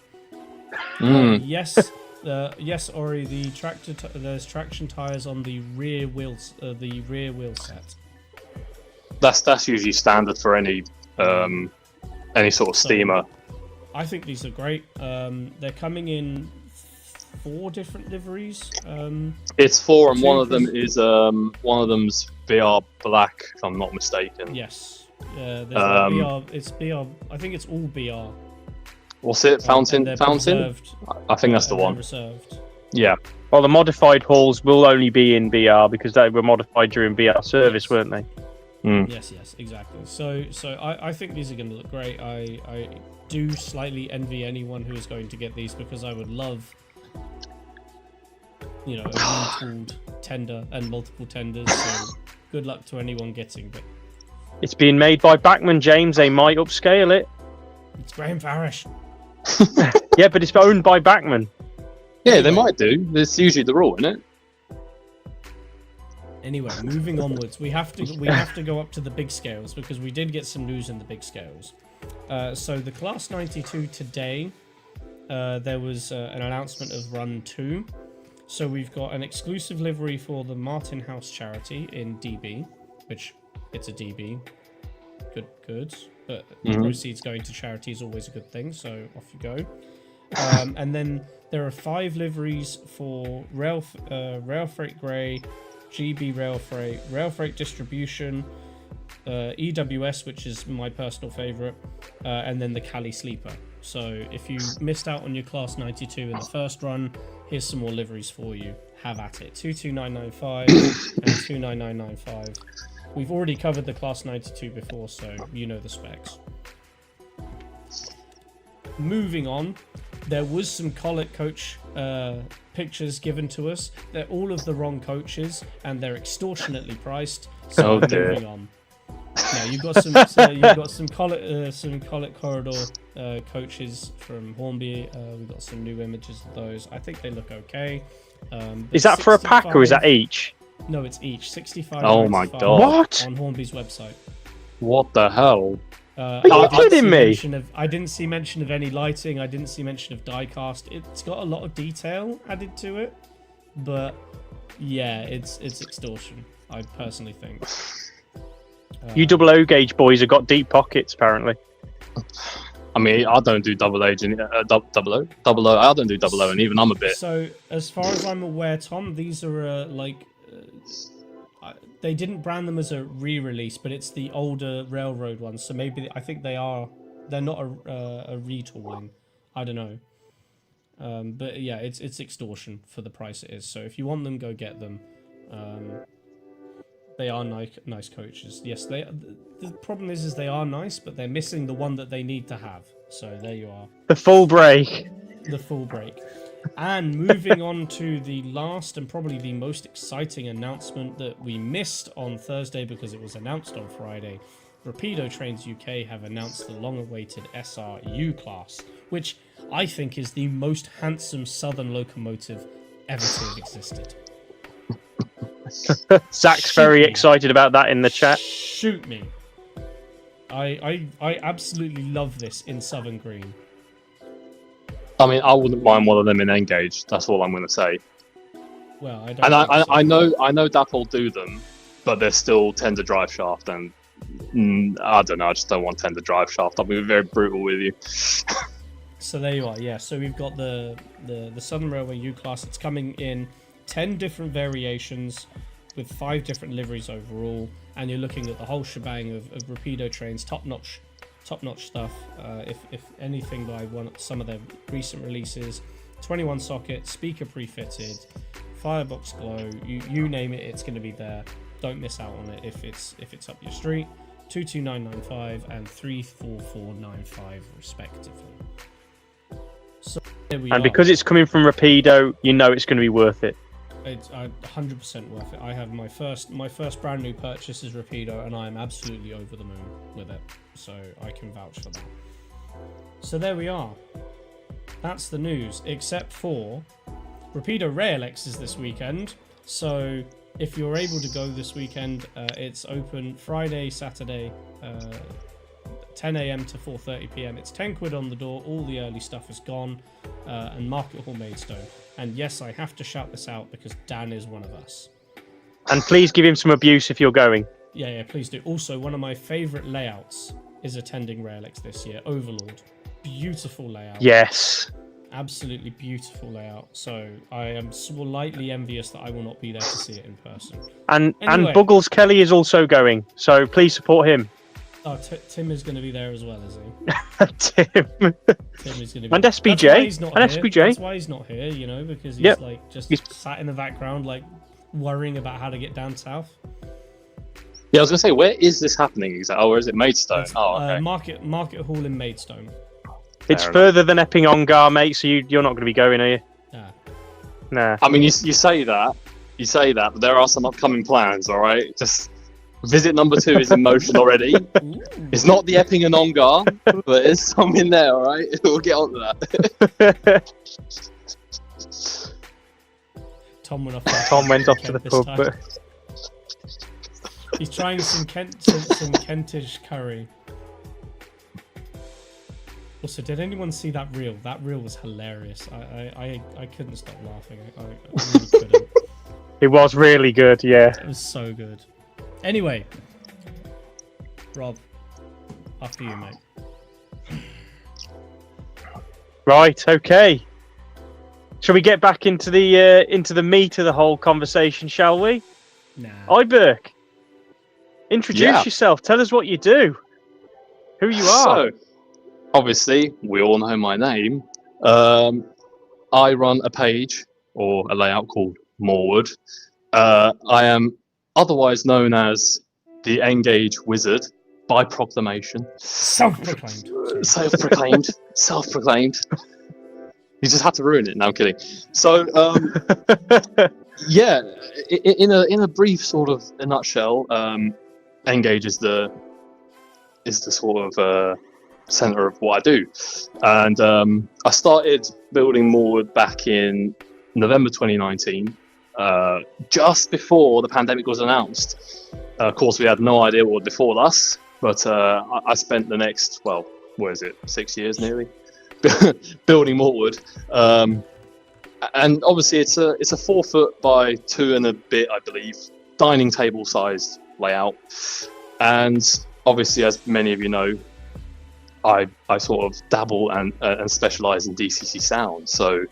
[SPEAKER 2] Yes, Ori. There's traction tires on the rear wheels, the rear wheel set.
[SPEAKER 3] That's usually standard for any sort of steamer.
[SPEAKER 2] I think these are great. They're coming in 4 different liveries.
[SPEAKER 3] It's 4, and one of them is them's BR black, if I'm not mistaken.
[SPEAKER 2] Yes. There's BR. It's BR. I think it's all BR.
[SPEAKER 3] What's it? Fountain? I think that's the one.
[SPEAKER 2] Reserved.
[SPEAKER 3] Yeah.
[SPEAKER 1] Well, the modified halls will only be in BR because they were modified during BR service, weren't they?
[SPEAKER 2] Yes, exactly. So I think these are going to look great. I do slightly envy anyone who is going to get these, because I would love, a retooled tender and multiple tenders. So good luck to anyone getting. But
[SPEAKER 1] it's being made by Bachmann, James. They might upscale it.
[SPEAKER 2] It's Graham Farish.
[SPEAKER 1] Yeah, but it's owned by Bachmann.
[SPEAKER 3] Yeah, they might do. That's usually the rule, isn't it?
[SPEAKER 2] Anyway, moving onwards, we have to go up to the big scales, because we did get some news in the big scales. So the Class 92 today, there was an announcement of Run 2. So we've got an exclusive livery for the Martin House charity in DB, which it's a DB. Good. But proceeds going to charity is always a good thing, so off you go. And then there are 5 liveries for Rail Freight Grey, GB Rail Freight Distribution, EWS, which is my personal favourite, and then the Cali Sleeper. So if you missed out on your Class 92 in the first run, here's some more liveries for you. Have at it. 22995 and 29995. We've already covered the Class 92 before, so you know the specs. Moving on, there was some Collet coach pictures given to us. They're all of the wrong coaches, and they're extortionately priced. So moving on. Now you've got some Collet corridor coaches from Hornby. We've got some new images of those. I think they look okay.
[SPEAKER 1] Is that for a pack or is that each?
[SPEAKER 2] No, it's each 65.
[SPEAKER 3] Oh my god!
[SPEAKER 1] What?
[SPEAKER 2] On Hornby's website.
[SPEAKER 3] What the hell?
[SPEAKER 1] Are you kidding me?
[SPEAKER 2] I didn't see mention of any lighting. I didn't see mention of diecast. It's got a lot of detail added to it, but yeah, it's extortion. I personally think.
[SPEAKER 1] You double O gauge boys have got deep pockets, apparently.
[SPEAKER 3] I mean, I don't do double O. I don't do double O, and even I'm a bit.
[SPEAKER 2] So, as far as I'm aware, Tom, these are they didn't brand them as a re-release, but it's the older railroad ones. So maybe I think they're not a retooling. I don't know. But yeah, it's extortion for the price it is. So if you want them, go get them. They are nice coaches. Yes, the problem is they are nice, but they're missing the one that they need to have. So there you are.
[SPEAKER 1] The full break.
[SPEAKER 2] The full break. And moving on to the last and probably the most exciting announcement that we missed on Thursday because it was announced on Friday. Rapido Trains UK have announced the long-awaited SRU class, which I think is the most handsome southern locomotive ever to have existed.
[SPEAKER 1] Zach's very excited about that in the chat.
[SPEAKER 2] Shoot me. I absolutely love this in Southern Green.
[SPEAKER 3] I mean, I wouldn't mind one of them in N Gauge. That's all I'm going to say.
[SPEAKER 2] Well, I don't.
[SPEAKER 3] And I know DAPL do them, but they're still tender drive shaft, and I don't know. I just don't want tender drive shaft. I'll be very brutal with you.
[SPEAKER 2] So there you are. Yeah. So we've got the Southern Railway U class. It's coming in 10 different variations with 5 different liveries overall, and you're looking at the whole shebang of Rapido Trains, top-notch stuff. If anything like some of their recent releases, 21 socket, speaker pre-fitted, firebox glow, you name it, it's going to be there. Don't miss out on it if it's up your street. 22995 and 34495 respectively. So there we are.
[SPEAKER 1] And because it's coming from Rapido, you know it's going to be worth it.
[SPEAKER 2] It's 100% worth it. I have my first brand new purchase is Rapido, and I am absolutely over the moon with it. So I can vouch for that. So there we are. That's the news, except for Rapido Rail-X is this weekend. So if you're able to go this weekend, it's open Friday, Saturday, 10 a.m. to 4:30 p.m. It's 10 quid on the door. All the early stuff is gone, and Market Hall Maidstone. And yes, I have to shout this out because Dan is one of us.
[SPEAKER 1] And please give him some abuse if you're going.
[SPEAKER 2] Yeah, please do. Also, one of my favourite layouts is attending Rail-X this year. Overlord. Beautiful layout.
[SPEAKER 1] Yes.
[SPEAKER 2] Absolutely beautiful layout. So I am slightly envious that I will not be there to see it in person.
[SPEAKER 1] And
[SPEAKER 2] Anyway.
[SPEAKER 1] Buggles Kelly is also going, so please support him.
[SPEAKER 2] Oh, Tim is going to be there as well, is he?
[SPEAKER 1] Tim.
[SPEAKER 2] Tim is going to be.
[SPEAKER 1] And
[SPEAKER 2] That's
[SPEAKER 1] SBJ.
[SPEAKER 2] why he's not
[SPEAKER 1] And
[SPEAKER 2] here.
[SPEAKER 1] SBJ.
[SPEAKER 2] That's why he's not here, you know, because he's
[SPEAKER 1] Yep.
[SPEAKER 2] like just
[SPEAKER 1] He's-
[SPEAKER 2] sat in the background, like worrying about how to get down south.
[SPEAKER 3] Yeah, I was gonna say, where is this happening exactly? Oh, where is it? Maidstone.
[SPEAKER 2] It's,
[SPEAKER 3] Oh, okay.
[SPEAKER 2] Market Hall in Maidstone.
[SPEAKER 1] It's
[SPEAKER 3] Fair
[SPEAKER 1] further than Epping Ongar, mate, so you're not going to be going, are you?
[SPEAKER 2] Ah.
[SPEAKER 1] Nah.
[SPEAKER 3] I mean, you say that, but there are some upcoming plans. All right, just visit number 2 is in motion already.
[SPEAKER 2] Ooh.
[SPEAKER 3] It's not the Epping and Ongar, but there's some in there. All right, we'll get on to that.
[SPEAKER 2] Tom went off.
[SPEAKER 1] Tom went off to the
[SPEAKER 2] this
[SPEAKER 1] pub,
[SPEAKER 2] time.
[SPEAKER 1] but
[SPEAKER 2] He's trying some Kentish curry. Also, did anyone see that reel? That reel was hilarious. I couldn't stop laughing. I really couldn't.
[SPEAKER 1] it was really good, yeah.
[SPEAKER 2] It was so good. Anyway, Rob, after you, mate.
[SPEAKER 1] Right, okay. Shall we get back into the meat of the whole conversation, shall we?
[SPEAKER 2] Nah.
[SPEAKER 1] Ayberk, introduce
[SPEAKER 3] Yeah.
[SPEAKER 1] yourself. Tell us what you do. Who you are.
[SPEAKER 3] So, obviously, we all know my name. I run a page or a layout called Moorwood. I am otherwise known as the N Gauge Wizard by proclamation.
[SPEAKER 2] Self-proclaimed.
[SPEAKER 3] Self-proclaimed. Self-proclaimed. You just had to ruin it. No, I'm kidding. So, yeah, in a brief sort of a nutshell, N Gauge is the sort of center of what I do, and I started building Moorwood back in November 2019, just before the pandemic was announced. Of course, we had no idea what would befall us, but I spent the next 6 years nearly building Moorwood, and obviously it's a 4 foot by 2 and a bit, I believe, dining table sized layout, and obviously, as many of you know, I sort of dabble and specialize in DCC sound. So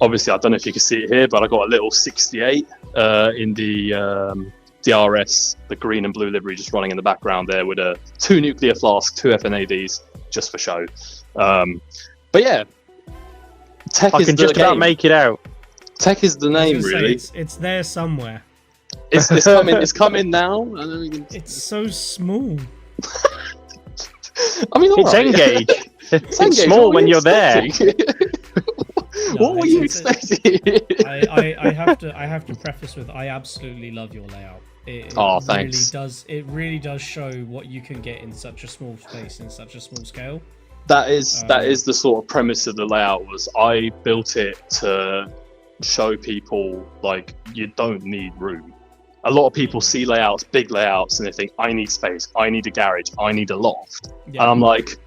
[SPEAKER 3] obviously, I don't know if you can see it here, but I got a little 68 in the DRS, the green and blue livery, just running in the background there with 2 nuclear flasks, 2 FNADs, just for show. But yeah, tech
[SPEAKER 1] I
[SPEAKER 3] is
[SPEAKER 1] can
[SPEAKER 3] the
[SPEAKER 1] just about
[SPEAKER 3] game.
[SPEAKER 1] make it out.
[SPEAKER 3] Tech is the
[SPEAKER 2] I
[SPEAKER 3] name,
[SPEAKER 2] was gonna say,
[SPEAKER 3] really.
[SPEAKER 2] it's there somewhere.
[SPEAKER 3] It's coming. It's coming now. And then we can...
[SPEAKER 2] It's so small.
[SPEAKER 3] I mean,
[SPEAKER 1] It's
[SPEAKER 3] alright.
[SPEAKER 1] N-Gauge. It's
[SPEAKER 3] N-Gauge,
[SPEAKER 1] small
[SPEAKER 3] what
[SPEAKER 1] when
[SPEAKER 3] were
[SPEAKER 1] you're there.
[SPEAKER 3] What were you expecting?
[SPEAKER 2] I have to preface with I absolutely love your layout. It
[SPEAKER 3] Thanks.
[SPEAKER 2] really does show what you can get in such a small space, in such a small scale.
[SPEAKER 3] That is the sort of premise of the layout. Was I built it to show people like you don't need room. A lot of people see layouts, big layouts, and they think I need space, I need a garage, I need a loft.
[SPEAKER 2] Yeah.
[SPEAKER 3] And I'm like,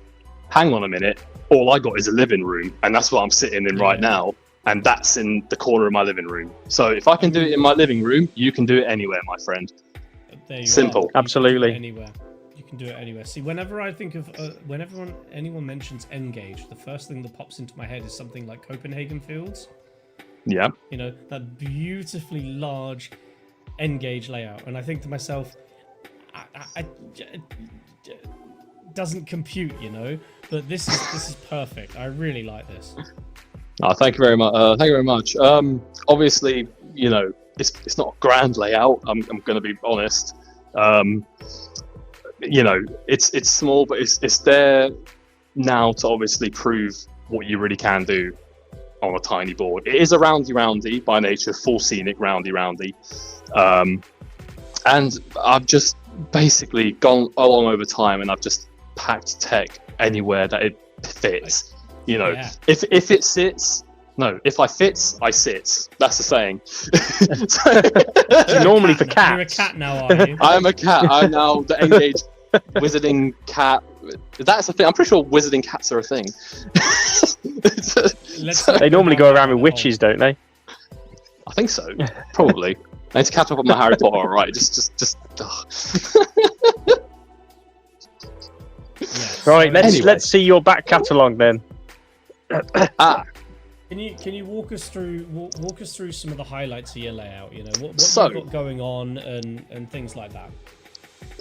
[SPEAKER 3] hang on a minute, all I got is a living room, and that's what I'm sitting in right now, and that's in the corner of my living room. So if I can do it in my living room, you can do it anywhere, my friend.
[SPEAKER 2] There you
[SPEAKER 3] Simple.
[SPEAKER 2] are. You can
[SPEAKER 1] Absolutely.
[SPEAKER 2] do it anywhere. You can do it anywhere. See, whenever I think of whenever anyone mentions N Gauge, the first thing that pops into my head is something like Copenhagen Fields.
[SPEAKER 3] Yeah.
[SPEAKER 2] You know, that beautifully large N Gauge layout, and I think to myself, doesn't compute, you know. But this is perfect. I really like this.
[SPEAKER 3] Oh, thank you very much. Thank you very much. Obviously, you know, it's not a grand layout. I'm going to be honest. You know, it's small, but it's there now to obviously prove what you really can do on a tiny board. It is a roundy by nature, full scenic roundy. And I've just basically gone along over time, and I've just packed tech anywhere that it fits. You know, if it sits. No, if I fits, I sits. That's the saying.
[SPEAKER 1] Normally for cats.
[SPEAKER 2] You're a cat now, are you?
[SPEAKER 3] I'm a cat. I'm now the N Gauge wizarding cat. That's a thing. I'm pretty sure wizarding cats are a thing.
[SPEAKER 1] They normally go around with witches, don't they?
[SPEAKER 3] I think so. Probably. I need to catch up on my Harry Potter. All right, just.
[SPEAKER 1] Right. Let's see your back catalogue then.
[SPEAKER 2] Can you walk us through some of the highlights of your layout? You know, what you've got going on and things like that.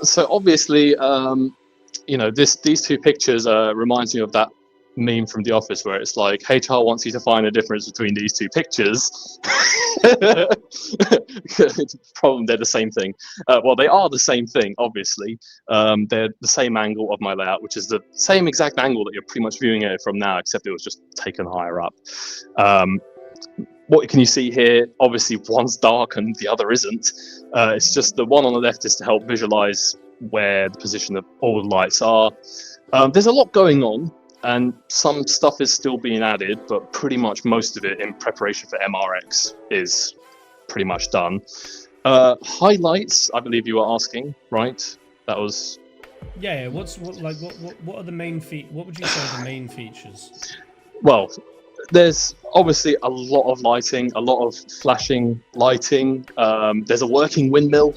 [SPEAKER 3] So obviously, you know, these two pictures reminds me of that meme from The Office where it's like, HR wants you to find a difference between these two pictures. Problem, they're the same thing. Well, they are the same thing, obviously. They're the same angle of my layout, which is the same exact angle that you're pretty much viewing it from now, except it was just taken higher up. What can you see here? Obviously, one's dark and the other isn't. It's just the one on the left is to help visualize where the position of all the lights are. There's a lot going on, and some stuff is still being added, but pretty much most of it in preparation for MRX is pretty much done. Highlights, I believe you were asking, right? That was...
[SPEAKER 2] Yeah. What are the main what would you say are the main features?
[SPEAKER 3] Well, there's obviously a lot of lighting, a lot of flashing lighting. There's a working windmill,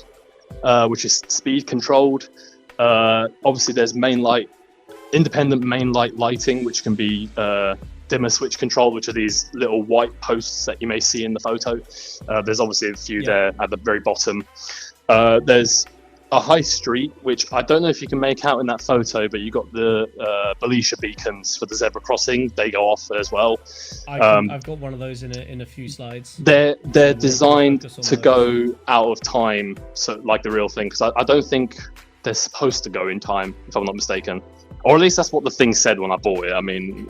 [SPEAKER 3] which is speed controlled. Obviously, there's independent main light lighting, which can be dimmer switch controlled, which are these little white posts that you may see in the photo. There's obviously a few there at the very bottom. There's a high street, which I don't know if you can make out in that photo, but you got the Belisha beacons for the zebra crossing. They go off as well.
[SPEAKER 2] I've got one of those in a few slides.
[SPEAKER 3] They're designed to go out of time, so like the real thing, because I don't think they're supposed to go in time, if I'm not mistaken. Or at least that's what the thing said when I bought it. I mean,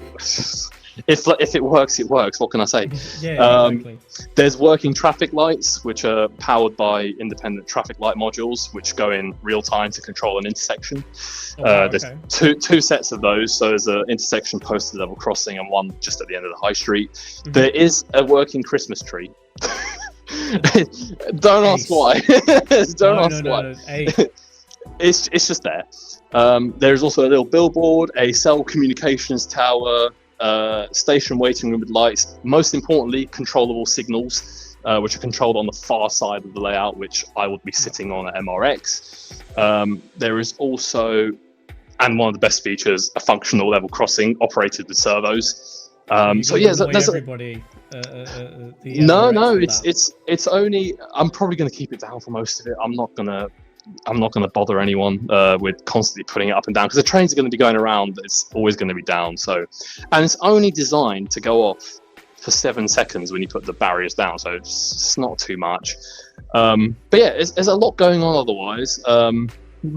[SPEAKER 3] if it works, it works. What can I say?
[SPEAKER 2] Yeah, exactly.
[SPEAKER 3] There's working traffic lights, which are powered by independent traffic light modules, which go in real time to control an intersection. There's two sets of those. So there's an intersection post level crossing and one just at the end of the high street. Mm-hmm. There is a working Christmas tree. Don't ask why. Don't ask why. It's just there. There's also a little billboard, a cell communications tower, station waiting room with lights. Most importantly, controllable signals, which are controlled on the far side of the layout, which I would be sitting on at MRX. There is also, and one of the best features, a functional level crossing operated with servos. So yeah, there's
[SPEAKER 2] everybody.
[SPEAKER 3] No, it's only. I'm probably going to keep it down for most of it. I'm not going to bother anyone with constantly putting it up and down, because the trains are going to be going around. It's always going to be down. So, and it's only designed to go off for 7 seconds when you put the barriers down. So it's not too much. But yeah, there's a lot going on otherwise.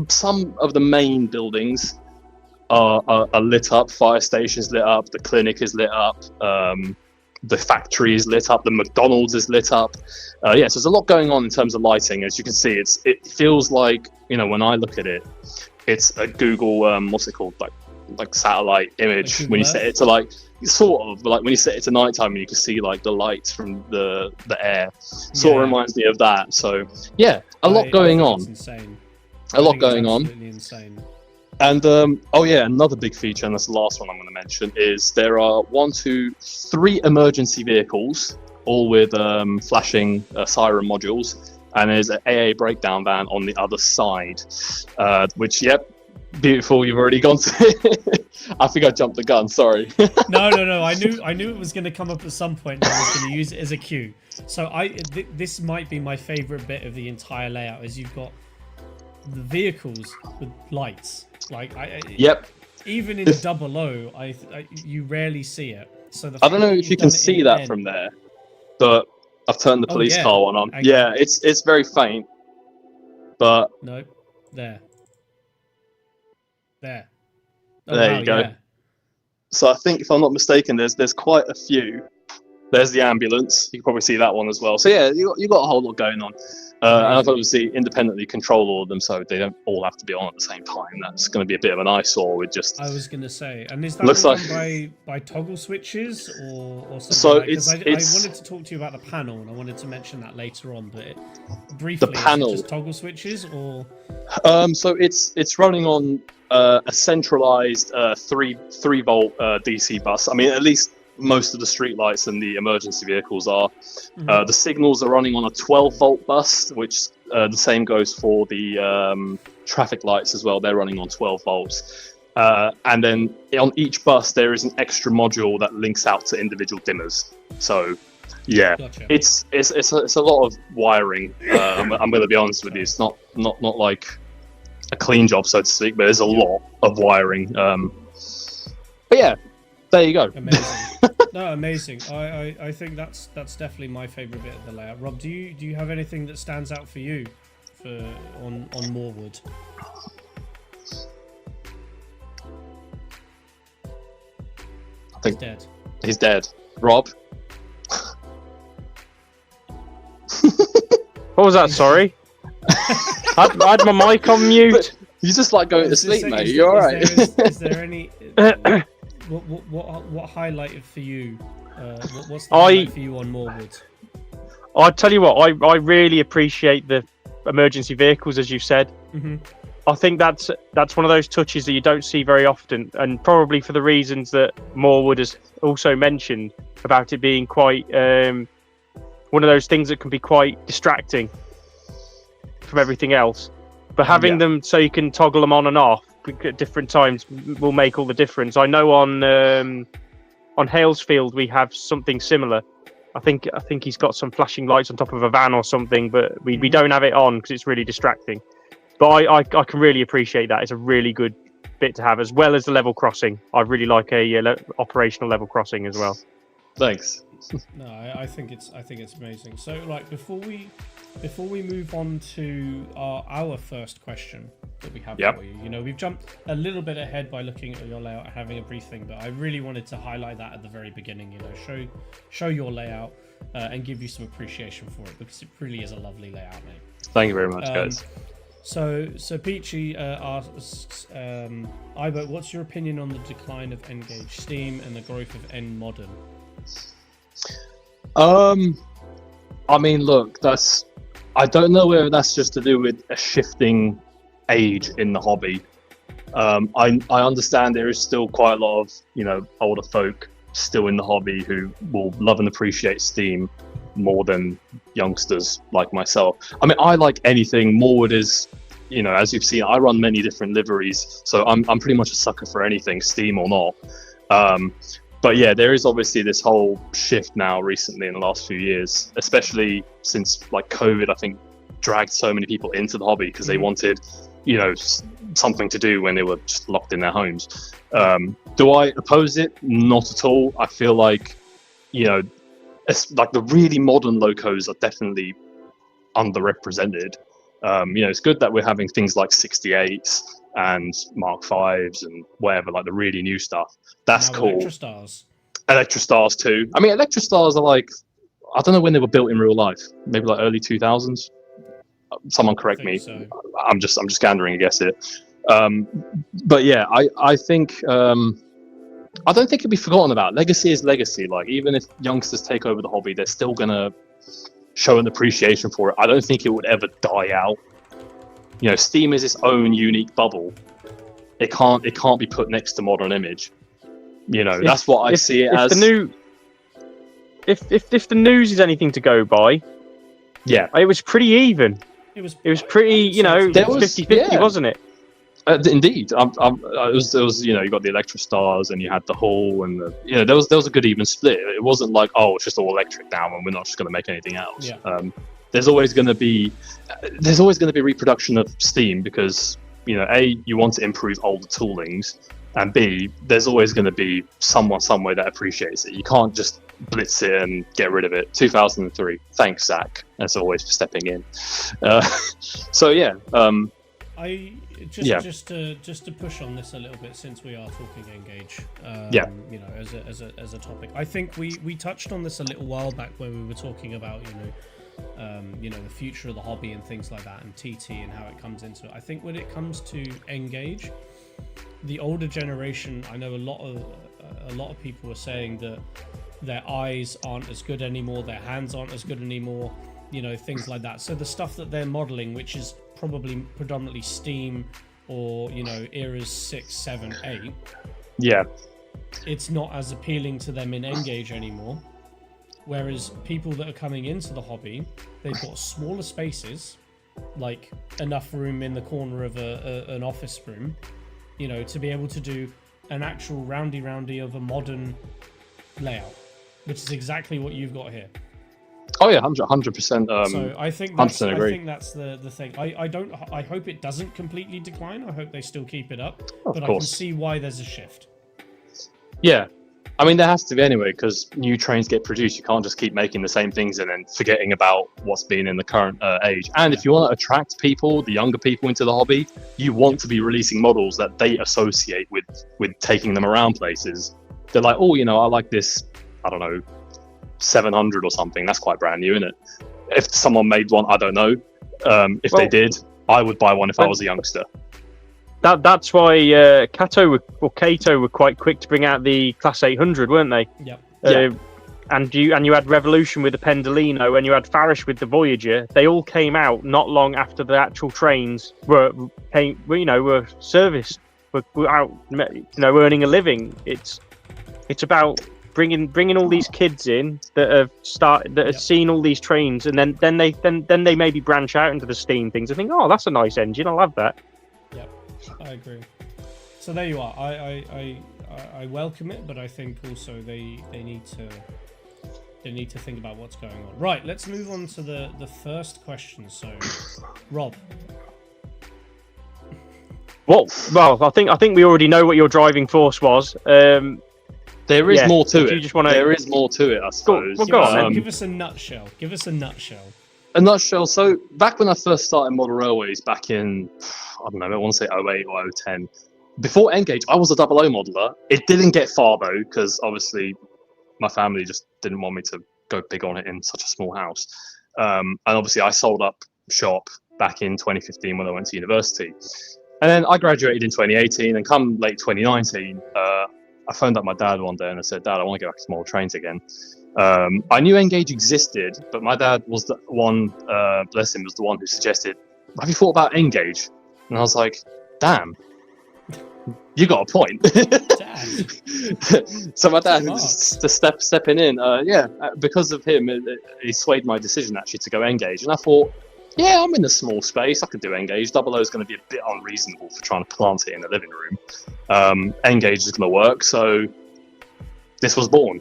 [SPEAKER 3] Some of the main buildings are lit up. Fire station's lit up. The clinic is lit up. The factory is lit up. The McDonald's is lit up. So there's a lot going on in terms of lighting. As you can see, it feels like, you know, when I look at it, it's a Google what's it called, like satellite image. Like when you set it to like sort of like when you set it to nighttime and you can see like the lights from the air. Sort of reminds me of that. So yeah, a lot going on.
[SPEAKER 2] Insane.
[SPEAKER 3] A lot going on.
[SPEAKER 2] Absolutely insane.
[SPEAKER 3] And another big feature, and that's the last one I'm going to mention, is there are 3 emergency vehicles, all with flashing siren modules, and there's an AA breakdown van on the other side, which, yep, beautiful. You've already gone to. I think I jumped the gun. Sorry.
[SPEAKER 2] No. I knew it was going to come up at some point, and I was going to use it as a cue. So this might be my favorite bit of the entire layout, is you've got the vehicles with lights. Like
[SPEAKER 3] yep.
[SPEAKER 2] Even in double O, you rarely see it. So
[SPEAKER 3] I don't know if you can see that from there, but I've turned the police
[SPEAKER 2] yeah.
[SPEAKER 3] car one on.
[SPEAKER 2] Hang
[SPEAKER 3] Yeah,
[SPEAKER 2] on.
[SPEAKER 3] it's very faint, but
[SPEAKER 2] No, there.
[SPEAKER 3] there
[SPEAKER 2] wow,
[SPEAKER 3] you go.
[SPEAKER 2] Yeah.
[SPEAKER 3] So I think, if I'm not mistaken, there's quite a few. There's the ambulance. You can probably see that one as well. So yeah, you got a whole lot going on. And I've obviously independently control all of them, so they don't all have to be on at the same time. That's going to be a bit of an eyesore with just.
[SPEAKER 2] I was going to say, and is that
[SPEAKER 3] Looks
[SPEAKER 2] all
[SPEAKER 3] like-
[SPEAKER 2] done by toggle switches or something?
[SPEAKER 3] So
[SPEAKER 2] like, 'cause
[SPEAKER 3] it's-
[SPEAKER 2] I wanted to talk to you about the panel, and I wanted to mention that later on. But briefly,
[SPEAKER 3] The panel.
[SPEAKER 2] is it just toggle switches or?
[SPEAKER 3] So it's running on a centralized 3-volt DC bus. I mean, at least most of the streetlights and the emergency vehicles are.
[SPEAKER 2] Mhm.
[SPEAKER 3] The signals are running on a 12-volt bus, which the same goes for the traffic lights as well. They're running on 12 volts. And then on each bus, there is an extra module that links out to individual dimmers. So, yeah,
[SPEAKER 2] Gotcha.
[SPEAKER 3] it's a lot of wiring. I'm going to be honest with you. It's not like a clean job, so to speak, but there's a lot of wiring. But yeah, there you go.
[SPEAKER 2] Amazing. No, amazing. I think that's definitely my favorite bit of the layout. Rob, do you have anything that stands out for you on Moorwood?
[SPEAKER 3] I think
[SPEAKER 2] Dead.
[SPEAKER 3] he's dead. Rob?
[SPEAKER 1] What was that? Sorry. I had my mic on mute.
[SPEAKER 3] You just like going to
[SPEAKER 2] Is there-
[SPEAKER 3] sleep, mate.
[SPEAKER 2] is-
[SPEAKER 3] You're alright.
[SPEAKER 2] Is there any? What highlighted for you? What's the highlight for you on Moorwood?
[SPEAKER 1] I tell you what, I really appreciate the emergency vehicles, as you said.
[SPEAKER 2] Mm-hmm.
[SPEAKER 1] I think that's one of those touches that you don't see very often, and probably for the reasons that Moorwood has also mentioned about it being quite one of those things that can be quite distracting from everything else. But having them so you can toggle them on and off at different times will make all the difference. I know on Halesfield we have something similar. I think he's got some flashing lights on top of a van or something, but we don't have it on because it's really distracting. But I can really appreciate that. It's a really good bit to have, as well as the level crossing. I really like a operational level crossing as well.
[SPEAKER 3] Thanks.
[SPEAKER 2] No, I think it's amazing. So, like, before we move on to our first question that we have for you, we've jumped a little bit ahead by looking at your layout and having a brief thing, but I really wanted to highlight that at the very beginning. Show your layout and give you some appreciation for it, because it really is a lovely layout, mate.
[SPEAKER 3] Thank you very much, guys.
[SPEAKER 2] So Peachy asks, Ayberk, what's your opinion on the decline of N Gauge Steam and the growth of N Modern?
[SPEAKER 3] I mean, look, I don't know whether that's just to do with a shifting age in the hobby. I understand there is still quite a lot of, older folk still in the hobby who will love and appreciate Steam more than youngsters like myself. I mean, I like anything. Moorwood is, as you've seen, I run many different liveries, so I'm pretty much a sucker for anything, Steam or not. But yeah, there is obviously this whole shift now recently in the last few years, especially since COVID, I think, dragged so many people into the hobby because they wanted, something to do when they were just locked in their homes. Do I oppose it? Not at all. I feel like, it's like the really modern locos are definitely underrepresented. It's good that we're having things like 68s and Mark 5s and whatever, like the really new stuff. That's cool. Electrostars too. I mean, Electrostars are I don't know when they were built in real life. Maybe early 2000s. Someone correct me.
[SPEAKER 2] So.
[SPEAKER 3] I'm just gandering a guess here. But yeah, I think I don't think it'll be forgotten about. Legacy is legacy. Even if youngsters take over the hobby, they're still gonna show an appreciation for it. I don't think it would ever die out. Steam is its own unique bubble. It can't be put next to Modern Image. That's what I see it as.
[SPEAKER 1] If the news is anything to go by,
[SPEAKER 3] yeah,
[SPEAKER 1] it was pretty even. It was pretty,
[SPEAKER 3] there was
[SPEAKER 1] 50-50, wasn't it?
[SPEAKER 3] Indeed, it was. You got the Electrostars, and you had the Hall, and there was a good even split. It wasn't like, oh, it's just all electric now, and we're not just going to make anything else.
[SPEAKER 2] Yeah.
[SPEAKER 3] There's always going to be reproduction of Steam because you want to improve older toolings, and B, there's always going to be someone somewhere that appreciates it. You can't just blitz it and get rid of it. 2003. Thanks, Zach, as always, for stepping in. So yeah,
[SPEAKER 2] I just to push on this a little bit, since we are talking N Gauge, you know, as a topic. I think we touched on this a little while back when we were talking about you know, the future of the hobby and things like that, and TT and how it comes into it. I think when it comes to N Gauge, the older generation, I know a lot of people are saying that their eyes aren't as good anymore, their hands aren't as good anymore, you know, things like that. So the stuff that they're modeling, which is probably predominantly Steam or, you know, eras 6, 7, 8,
[SPEAKER 3] yeah,
[SPEAKER 2] it's not as appealing to them in N Gauge anymore. Whereas people that are coming into the hobby, they've got smaller spaces, like enough room in the corner of an office room, you know, to be able to do an actual roundy of a modern layout, which is exactly what you've got here.
[SPEAKER 3] Oh yeah, 100%.
[SPEAKER 2] So I think that's the thing. I hope it doesn't completely decline. I hope they still keep it up. But I can see why there's a shift.
[SPEAKER 3] Yeah. I mean, there has to be anyway, because new trains get produced. You can't just keep making the same things and then forgetting about what's been in the current age. And if you want to attract people, the younger people, into the hobby, you want to be releasing models that they associate with taking them around places. They're like, oh, you know, I like this, I don't know, 700 or something. That's quite brand new, isn't it? If someone made one, I don't know. If they did, I would buy one if I was a youngster.
[SPEAKER 1] That's why Kato were quite quick to bring out the Class 800, weren't they?
[SPEAKER 2] Yep.
[SPEAKER 1] And you had Revolution with the Pendolino, and you had Farish with the Voyager. They all came out not long after the actual trains were serviced, were out, you know, earning a living. It's about bringing all these kids in that have seen all these trains, and then they maybe branch out into the Steam things and think, oh, that's a nice engine, I'll have that.
[SPEAKER 2] Yep, I agree. So there you are. I welcome it, but I think also they need to think about what's going on. Right, let's move on to the first question. So, Rob.
[SPEAKER 1] Well, I think we already know what your driving force was.
[SPEAKER 3] There is more to it.
[SPEAKER 1] There
[SPEAKER 3] is more to it, I suppose.
[SPEAKER 1] Go on.
[SPEAKER 2] Give us a nutshell.
[SPEAKER 3] A nutshell. So back when I first started Model Railways back in, I don't know, I want to say 08 or 010. Before N Gauge, I was a 00 modeler. It didn't get far though, because obviously my family just didn't want me to go big on it in such a small house. And obviously I sold up shop back in 2015 when I went to university. And then I graduated in 2018, and come late 2019, I phoned up my dad one day and I said, Dad, I want to go back to small trains again. I knew N Gauge existed, but my dad was the one, bless him, was the one who suggested, have you thought about N Gauge? And I was like, damn, you got a point. So my dad just stepping in, because of him, he swayed my decision actually to go N Gauge. And I thought, yeah, I'm in a small space, I could do N Gauge. 00 is going to be a bit unreasonable for trying to plant it in the living room. N Gauge is going to work, so this was born.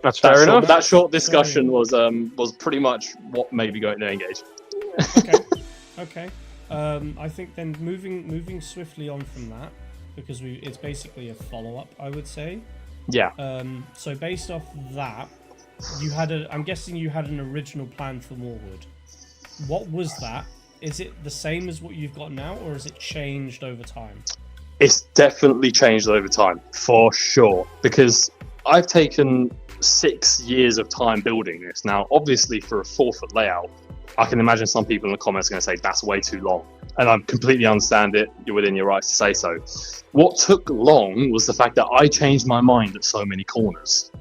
[SPEAKER 1] That's fair enough.
[SPEAKER 3] That short discussion was pretty much what made me go into N Gauge.
[SPEAKER 2] Okay. I think then moving swiftly on from that, because it's basically a follow-up, I would say.
[SPEAKER 3] Yeah.
[SPEAKER 2] So based off that, I'm guessing you had an original plan for Moorwood. What was that? Is it the same as what you've got now, or has it changed over time?
[SPEAKER 3] It's definitely changed over time, for sure. Because I've taken 6 years of time building this. Now, obviously, for a 4-foot layout, I can imagine some people in the comments are going to say that's way too long. And I completely understand it. You're within your rights to say so. What took long was the fact that I changed my mind at so many corners.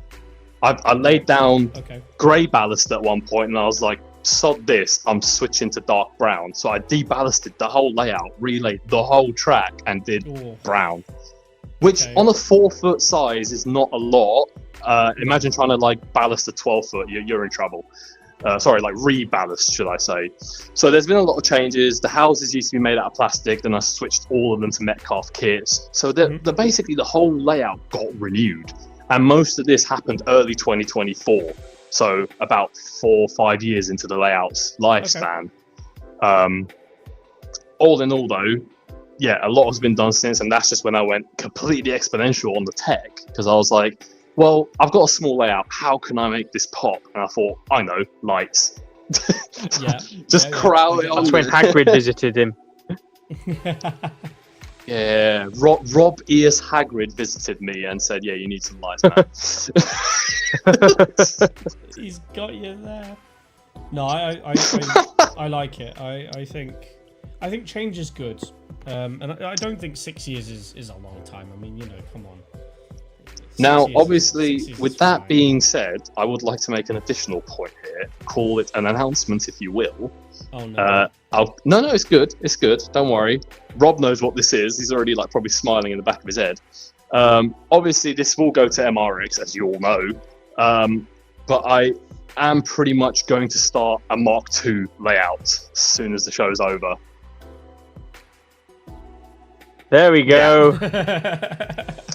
[SPEAKER 3] I laid down grey ballast at one point, and I was like, sod this, I'm switching to dark brown. So I deballasted the whole layout, relayed the whole track, and did brown. Which on a 4-foot size is not a lot. Imagine trying to ballast a 12-foot, you're in trouble. Reballast, should I say. So there's been a lot of changes. The houses used to be made out of plastic, then I switced all of them to Metcalf kits. So basically the whole layout got renewed. And most of this happened early 2024. So about 4 or 5 years into the layout's lifespan. All in all though, yeah, a lot has been done since, and that's just when I went completely exponential on the tech, because I was like, well, I've got a small layout. How can I make this pop? And I thought, I know, lights.
[SPEAKER 2] Yeah.
[SPEAKER 3] Just crowd it on.
[SPEAKER 1] That's when Hagrid visited him.
[SPEAKER 3] Yeah, Rob Ears Hagrid visited me and said, "Yeah, you need some lights, man."
[SPEAKER 2] He's got you there. No, I like it. I think change is good, and I don't think 6 years is a long time. I mean, come on.
[SPEAKER 3] Now,
[SPEAKER 2] 6 years
[SPEAKER 3] obviously,
[SPEAKER 2] 6 years
[SPEAKER 3] with
[SPEAKER 2] is
[SPEAKER 3] that
[SPEAKER 2] fine.
[SPEAKER 3] being said, I would like to make an additional point here. Call it an announcement, if you will.
[SPEAKER 2] Oh no.
[SPEAKER 3] No, it's good. It's good. Don't worry. Rob knows what this is. He's already probably smiling in the back of his head. Obviously, this will go to MRX, as you all know. But I am pretty much going to start a Mark II layout as soon as the show's over.
[SPEAKER 1] There we go.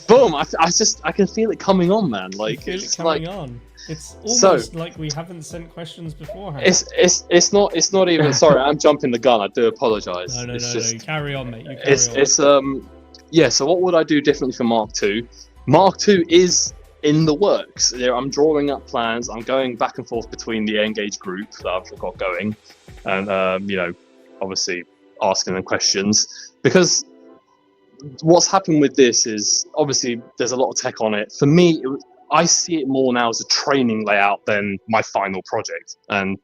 [SPEAKER 3] Boom! I can feel it coming on, man. Like
[SPEAKER 2] Feel it
[SPEAKER 3] it's
[SPEAKER 2] coming
[SPEAKER 3] like
[SPEAKER 2] on. It's almost like we haven't sent questions beforehand.
[SPEAKER 3] it's not even. Sorry, I'm jumping the gun. I do apologise.
[SPEAKER 2] No,
[SPEAKER 3] it's
[SPEAKER 2] no.
[SPEAKER 3] just,
[SPEAKER 2] You carry on, mate. You carry on.
[SPEAKER 3] Yeah. So what would I do differently for Mark II? Mark II is in the works. I'm drawing up plans. I'm going back and forth between the N Gauge group that I've got going, and obviously asking them questions, because what's happened with this is obviously there's a lot of tech on it. For me, I see it more now as a training layout than my final project. And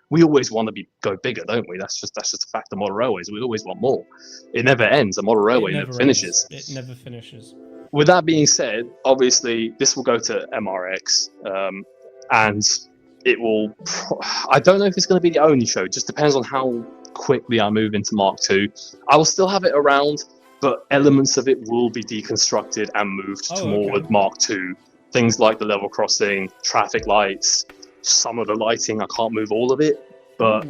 [SPEAKER 3] we always want to go bigger, don't we? That's just a fact of model railways. We always want more. It never ends. A model railway never finishes.
[SPEAKER 2] It never finishes.
[SPEAKER 3] With that being said, obviously this will go to MRX, and it will. I don't know if it's going to be the only show. It just depends on how quickly I move into Mark II. I will still have it around, but elements of it will be deconstructed and moved to Moorwood Mark II. Things like the level crossing, traffic lights, some of the lighting. I can't move all of it, but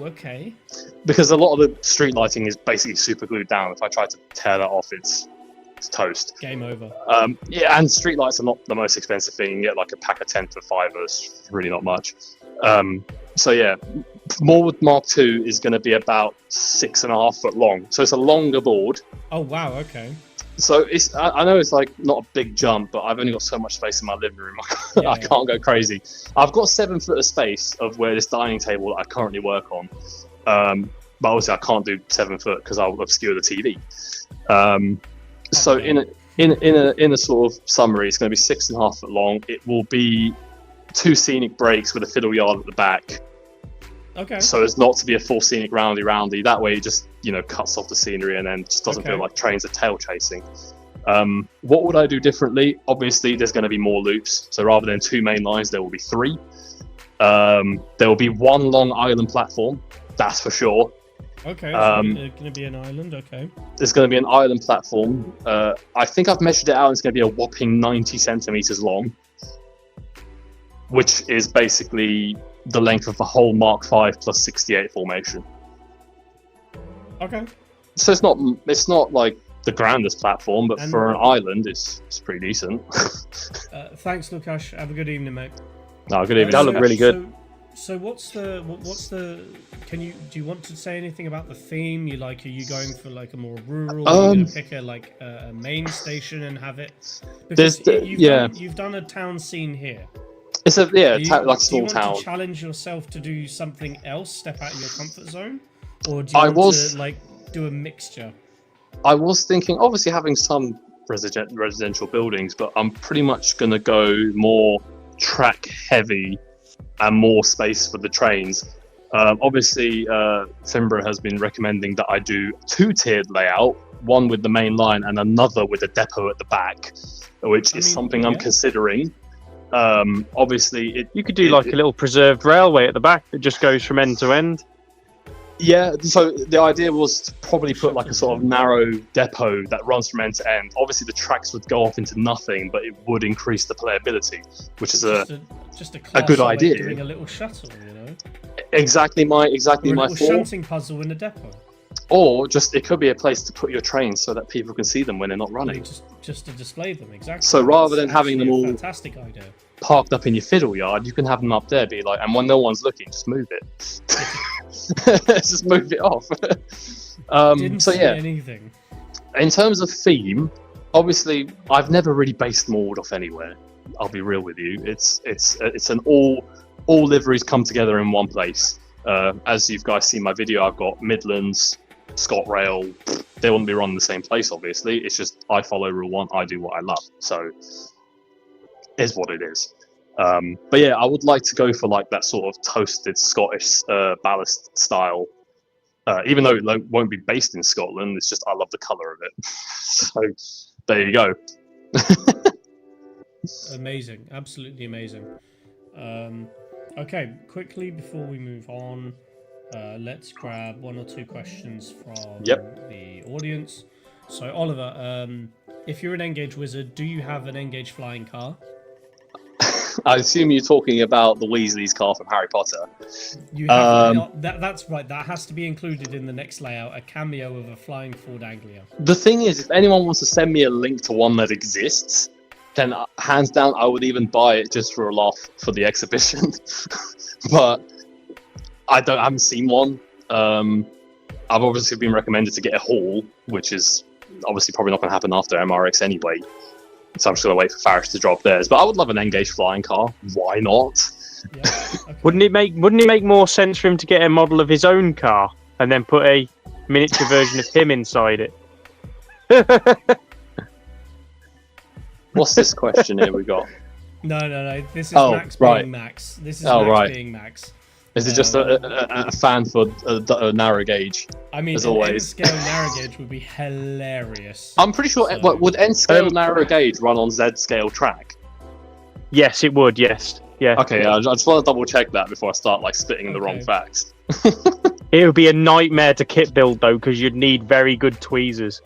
[SPEAKER 3] because a lot of the street lighting is basically super glued down. If I try to tear that off, it's toast.
[SPEAKER 2] Game over.
[SPEAKER 3] Yeah, and street lights are not the most expensive thing. You can get like a pack of 10 for £5. It's really not much. So yeah, Moorwood Mark II is going to be about 6.5 foot long. So it's a longer board.
[SPEAKER 2] Oh wow, okay.
[SPEAKER 3] So I know it's like not a big jump, but I've only got so much space in my living room. I can't go crazy. I've got 7 foot of space of where this dining table that I currently work on. But obviously I can't do 7 foot because I'll obscure the TV. So in a sort of summary, it's going to be 6.5 foot long. It will be 2 scenic breaks with a fiddle yard at the back.
[SPEAKER 2] Okay.
[SPEAKER 3] So as not to be a full scenic roundy. That way it just, cuts off the scenery and then just doesn't feel like trains are tail chasing. What would I do differently? Obviously, there's going to be more loops. So rather than 2 main lines, there will be 3. There will be 1 long island platform. That's for sure.
[SPEAKER 2] Okay, so there's going to be an island, okay.
[SPEAKER 3] There's going to be an island platform. I think I've measured it out, and it's going to be a whopping 90 centimeters long, which is basically the length of the whole Mark V plus 68 formation.
[SPEAKER 2] Okay.
[SPEAKER 3] So it's not like the grandest platform, but for an island, it's pretty decent.
[SPEAKER 2] Thanks, Lukash. Have a good evening, mate.
[SPEAKER 3] No, good evening.
[SPEAKER 1] That looked really good.
[SPEAKER 2] So what's the? Do you want to say anything about the theme? Are you going for like a more rural? Are you gonna pick a main station and have it? Because you've done a town scene here.
[SPEAKER 3] It's like a small town.
[SPEAKER 2] Do you want to challenge yourself to do something else, step out of your comfort zone, or do you want to do a mixture?
[SPEAKER 3] I was thinking, obviously having some residential buildings, but I'm pretty much going to go more track heavy and more space for the trains. Obviously, Finborough has been recommending that I do 2-tiered layout, one with the main line and another with a depot at the back, which is something I'm considering. Obviously,
[SPEAKER 1] you could do a little preserved railway at the back that just goes from end to end.
[SPEAKER 3] Yeah, so the idea was to probably put a sort of narrow depot that runs from end to end. Obviously, the tracks would go off into nothing, but it would increase the playability, which is a good idea.
[SPEAKER 2] Doing a little shuttle,
[SPEAKER 3] Exactly my
[SPEAKER 2] little
[SPEAKER 3] thought.
[SPEAKER 2] shunting puzzle in a depot.
[SPEAKER 3] Or it could be a place to put your trains so that people can see them when they're not running.
[SPEAKER 2] Just to display them, exactly.
[SPEAKER 3] So rather than having them all
[SPEAKER 2] fantastic idea.
[SPEAKER 3] Parked up in your fiddle yard, you can have them up there, and when no one's looking, just move it. Just move it off.
[SPEAKER 2] Didn't say anything.
[SPEAKER 3] in terms of theme, obviously, I've never really based Moorwood off anywhere. I'll be real with you. It's an all liveries come together in one place. As you guys see my video, I've got Midlands, ScotRail. They wouldn't be run in the same place, obviously. It's just I follow rule one. I do what I love. So, is what it is. But yeah, I would like to go for like that sort of toasted Scottish ballast style. Even though it won't be based in Scotland, it's just I love the colour of it. So there you go.
[SPEAKER 2] Amazing, absolutely amazing. Okay, quickly before we move on, let's grab 1 or 2 questions from the audience. So Oliver, if you're an N Gauge wizard, do you have an N Gauge flying car?
[SPEAKER 3] I assume you're talking about the Weasley's car from Harry Potter.
[SPEAKER 2] You have, that's right. That has to be included in the next layout. A cameo of a flying Ford Anglia.
[SPEAKER 3] The thing is, if anyone wants to send me a link to one that exists, then hands down, I would even buy it just for a laugh for the exhibition. But I haven't seen one. I've obviously been recommended to get a haul, which is obviously probably not going to happen after MRX anyway. So I'm just going to wait for Farish to drop theirs. But I would love an N Gauge flying car. Why not?
[SPEAKER 2] Yeah, okay.
[SPEAKER 1] Wouldn't it make more sense for him to get a model of his own car and then put a miniature version of him inside it?
[SPEAKER 3] What's this question here we got?
[SPEAKER 2] No. This is Max
[SPEAKER 3] right.
[SPEAKER 2] being Max. This is Max being Max.
[SPEAKER 3] Is it just a fan for a narrow gauge?
[SPEAKER 2] I mean,
[SPEAKER 3] as always,
[SPEAKER 2] N-scale narrow gauge would be hilarious.
[SPEAKER 3] I'm pretty sure. Would N-scale narrow gauge run on Z-scale track?
[SPEAKER 1] Yes, it would. Yes. Yeah.
[SPEAKER 3] Okay, I just want to double check that before I start like spitting the wrong facts.
[SPEAKER 1] It would be a nightmare to kit build though, because you'd need very good tweezers.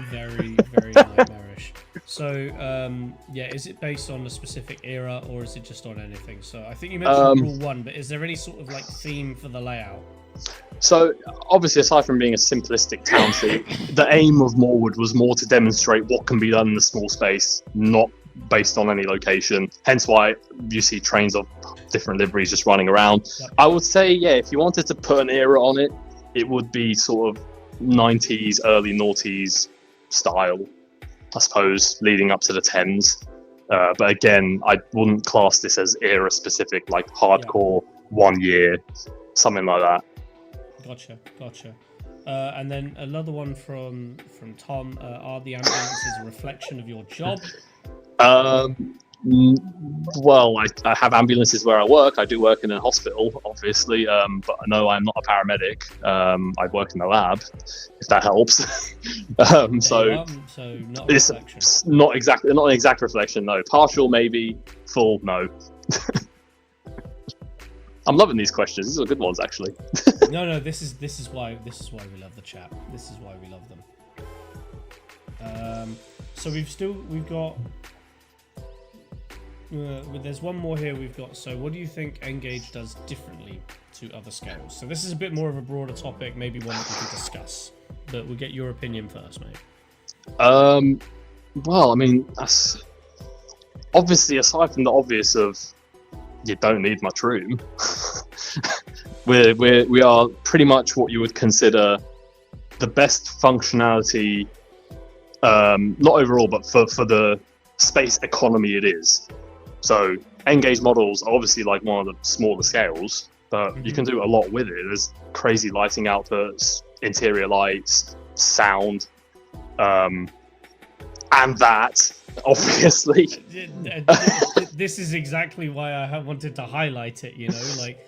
[SPEAKER 2] Very, very nightmarish. So, is it based on a specific era or is it just on anything? So, I think you mentioned Rule 1, but is there any sort of like theme for the layout?
[SPEAKER 3] So, obviously, aside from being a simplistic town theme, the aim of Moorwood was more to demonstrate what can be done in a small space, not based on any location. Hence why you see trains of different liveries just running around. Yep. I would say, if you wanted to put an era on it, it would be sort of 90s, early noughties style, I suppose, leading up to the 10s. But again, I wouldn't class this as era specific, like hardcore 1 year, something like that.
[SPEAKER 2] Gotcha. And then another one from Tom. Are the ambulances a reflection of your job?
[SPEAKER 3] Well, I have ambulances where I work. I do work in a hospital, obviously, but no, I'm not a paramedic. I work in the lab, if that helps. So
[SPEAKER 2] not a reflection.
[SPEAKER 3] It's not an exact reflection. No, partial maybe, full no. I'm loving these questions. These are good ones, actually.
[SPEAKER 2] No. This is why we love the chat. This is why we love them. So we've got. There's one more here we've got. So what do you think N Gauge does differently to other scales? So this is a bit more of a broader topic, maybe one that we can discuss. But we'll get your opinion first, mate.
[SPEAKER 3] Well, I mean, that's obviously, aside from the obvious of you don't need much room, we are pretty much what you would consider the best functionality, not overall, but for the space economy it is. So N Gauge models are obviously like one of the smaller scales, but you can do a lot with it. There's crazy lighting outputs, interior lights, sound, and that, obviously.
[SPEAKER 2] This is exactly why I wanted to highlight it, you know, like